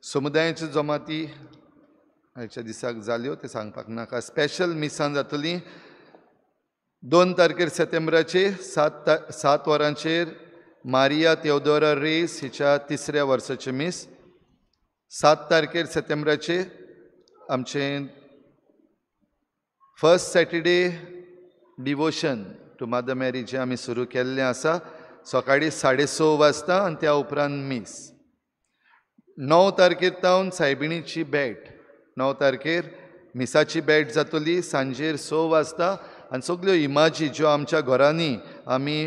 समुदायाच्यो जमाती ह्याच्या दिसाक जाल्यो ते सांगपाक नाका. स्पेशल मिसां जातलीं 2 तारखेर सप्टेंबराचे 7 वरांचेर मारिया तेओदोरा रेस हिच्या 3ऱ्या वर्साचें मीस. 7 तारखेर सप्टेंबराचे आमचें first Saturday devotion to Mother Mary जें आमी सुरू केल्लें आसा. सकाळीं 6:30 वाजता आनी त्या उपरांत मीस. 9 तारखेर तावन सायबिणीची भेट. 9 तारखेर मिसाची भेट जातली सांजेर 6 वाजता आनी सगल्यो इमाजी ज्यो आमच्या घरांनी आमी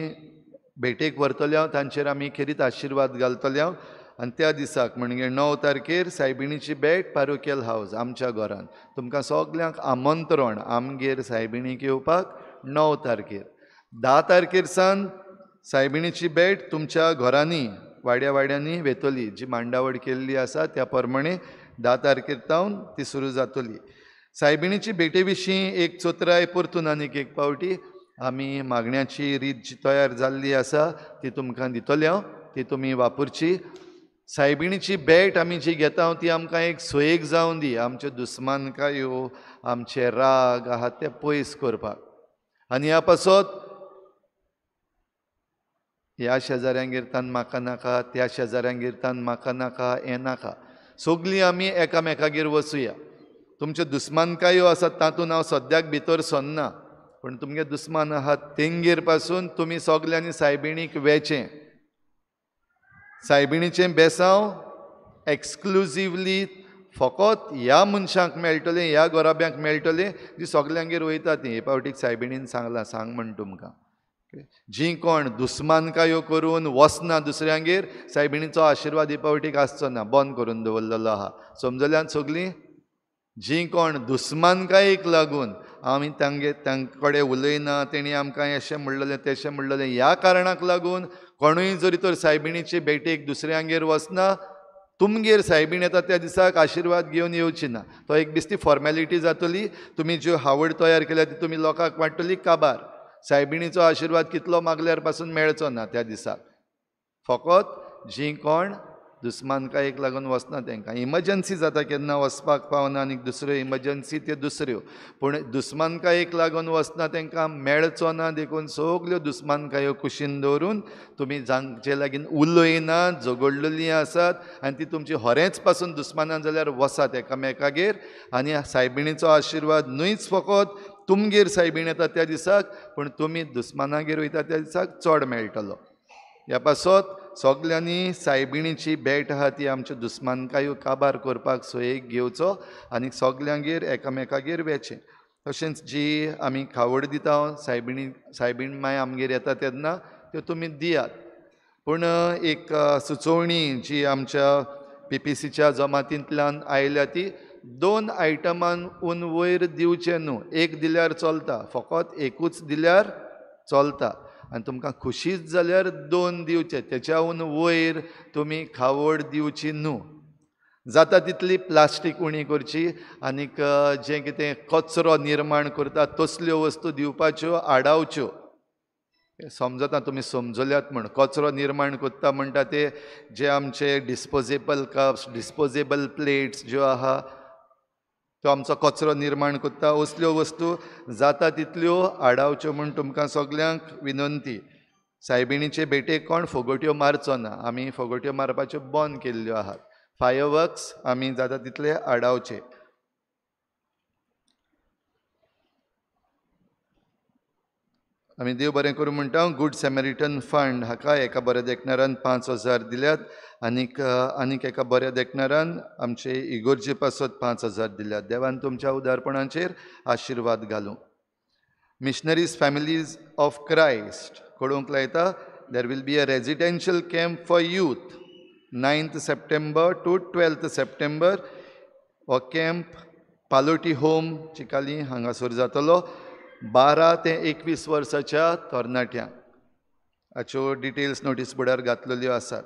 भेटेक व्हरतले हांव तांचेर आमी खेरीत आशिर्वाद घालतले हांव. आनी त्या दिसाक म्हणजे 9 तारखेर सायबिणीची भेट पॅरोकियल हावज आमच्या घरान. तुमकां सगल्यांक आमंत्रण आमगेर सायबिणीक येवपाक 9 तारखेर. 10 तारखेर सावन सायबिणीची भेट तुमच्या घरांनी वाड्या वाड्यांनी वेतली. जी मांडावळ केल्ली आसा त्या प्रमाणे 10 तारखेर तावन ती सुरू जातली. सायबिणीची भेटे विशीं एक चोत्राय परतून आनीक एक फावटी आमी मागण्याची रीत जी तयार जाल्ली आसा ती तुमकां दितले हांव. ती तुमी वापरची. सायबिणीची भेट आमी जी घेता ती आमकां एक सोयेक जावन दी. आमच्यो दुस्मानकायो आमचे राग आहात ते पयस करपाक. आनी ह्या पासत ह्या शेजाऱ्यांगेर तान म्हाका नाका, त्या शेजाऱ्यांगेर तान म्हाका नाका, हें नाका. सगळीं आमी एकामेकागेर वचुया. तुमच्यो दुस्मानकायो आसात तातूंत हांव सद्याक भितर सरना पूण तुमगे दुस्मान आहात तेंगेर पासून तुमी सगल्यांनी सायबिणीक वेचें. सायबिणीचें बेसांव एक्सक्लुझिवली फकत ह्या मनशांक मेळटलें, ह्या गोराब्यांक मेळटलें जी सगल्यांगेर वयता ती. हे फावटीक सायबिणीन सांगलां सांग म्हण तुमकां. जीं कोण दुस्मानकायो करून वचना दुसऱ्यांगेर सायबिणीचो आशिर्वाद हे फावटीक आसचो ना. बंद करून दवरलेलो आहा. समजल्यान सगलीं जीं कोण दुस्मानकायेक लागून आमी तांचे कडेन उलयना, तेणी आमकां अशें म्हणलेलें तशें म्हणलेलें ह्या कारणाक लागून कोणूय जरी तर सायबिणीचे भेटेक दुसऱ्यांगेर वचना तुमगेर सायबीण येता त्या दिसाक आशिर्वाद घेवन येवची ना. तो एक बेश्टी फॉर्मेलिटी जातली. तुमी ज्यो हावड तयार केल्या ती तुमी लोकांक वांटतली काबार. सायबिणीचो आशिर्वाद कितलो मागल्यार पासून मेळचो ना त्या दिसाक. फकत जीं कोण दुस्मानकायेक लागून वचना तांकां इमर्जन्सी जाता केन्ना वचपाक पावना आनी दुसऱ्यो इमर्जन्सी त्यो दुसऱ्यो, पूण दुस्मानकायेक लागून वचना तांकां मेळचो ना देखून सगल्यो दुस्मानकायो कुशीन दवरून तुमी जांचे लागीं उलयनात, झगडलेलीं आसात आनी ती तुमची होरेंच पासून दुस्मानां जाल्यार वसात एकामेकागेर आनी सायबिणीचो आशिर्वाद न्हूच फकत तुमगेर सायबीण येता त्या दिसाक, पूण तुमी दुस्मानागेर वयता त्या दिसाक चड मेळटलो. ह्या पासत सगल्यांनी सायबिणीची भेट आहा ती आमच्या दुस्मानकायो काबार करपाक सोयेक घेवचो आनी सगल्यांगेर एकामेकागेर वेचें. तशेंच जी आमी खावड दिता सायबीण माय आमगेर येता तेन्ना त्यो तुमी दियात. पूण एक सुचोवणी जी आमच्या PPCच्या जमातींतल्यान आयल्या ती 2 आयटमांहून वयर दिवचे न्हू. एक दिल्यार चलता, फकत एकूच दिल्यार चलता आनी तुमकां खुशीच जाल्यार 2 दिवचे, तेच्याहून वयर तुमी खावड दिवची न्हू. जाता तितली प्लास्टीक उणी करची आनीक जें कितें कचरो निर्माण करता तसल्यो वस्तू दिवपाच्यो आडावच्यो. समजता तुमी समजल्यात म्हण. कचरो निर्माण करता म्हणटा ते जे आमचे डिस्पोजेबल कप्स, डिस्पोजेबल प्लेट्स ज्यो आहा तो आमचो कचरो निर्माण करता, असल्यो वस्तू जाता तितल्यो आडावच्यो म्हूण तुमकां सगल्यांक विनंती. सायबिणीचे भेटेक कोण फोगोट्यो मारचो ना. आमी फोगोट्यो मारपाच्यो बंद केल्ल्यो आहात. फायरवर्क्स आमी जाता तितले आडावचे. आमी देव बरें करूं म्हणटा. गूड सॅमरिटन फंड हाका एका बऱ्या देखणारान 5,000 दिल्यात आनीक एका बऱ्या देखणारान आमचे इगोर्जे पासत 5,000 दिल्यात. देवान तुमच्या उदारपणाचेर आशिर्वाद घालूं. मिशनरीज फॅमिलीज ऑफ क्रायस्ट कळोवंक लायता there will be a residential camp for youth 9th September to 12th September. हो कॅम्प पालोटी होम चिकाली हांगासर जातलो 12 ते 21 वर्साच्या तरणाट्यांक. हाच्यो डिटेल्स नोटीस बोर्डार घातलेल्यो आसात.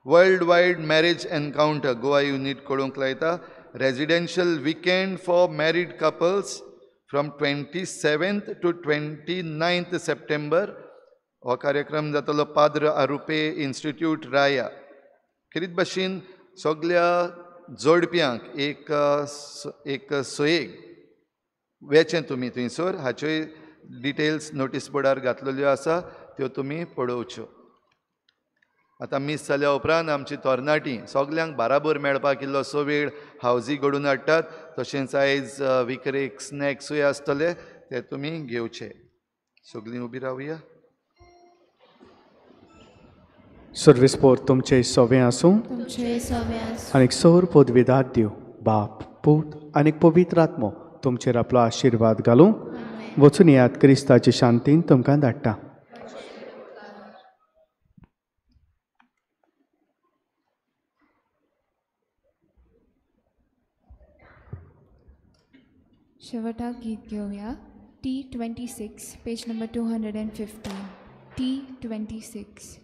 Worldwide marriage encounter Goa unit कळोवंक लायता residential weekend for married couples from 27th to 29th September. हो कार्यक्रम जातलो पाद्र आरुपे इन्स्टिट्यूट राया. खरीत भाशेन सगल्या जोडप्यांक एक सोयेक वेचें तुमी थंयसर. हाच्योय डिटेल्स नोटीस बोर्डार घातलेल्यो आसा त्यो तुमी पळोवच्यो. आतां मीस जाल्या उपरांत आमची तरणाटीं सगल्यांक बाराबर मेळपाक इल्लोसो वेळ हावजी घडोवन हाडटात. तशेंच आयज विकरेक स्नॅक्सूय आसतले ते तुमी घेवचे. सगलीं उबी रावया. सर्वेस्पोर तुमचे सवे आसूं आनीक सौर पदवीदाद दिव बाप पूत आनीक पवित्र आत्मो तुमचेर आपलो आशिर्वाद घालूं. वचून येयात क्रिस्ताची शांतीन तुमकां धाडटा. शेवटाक गीत घेवया. T26 page number 215. T26.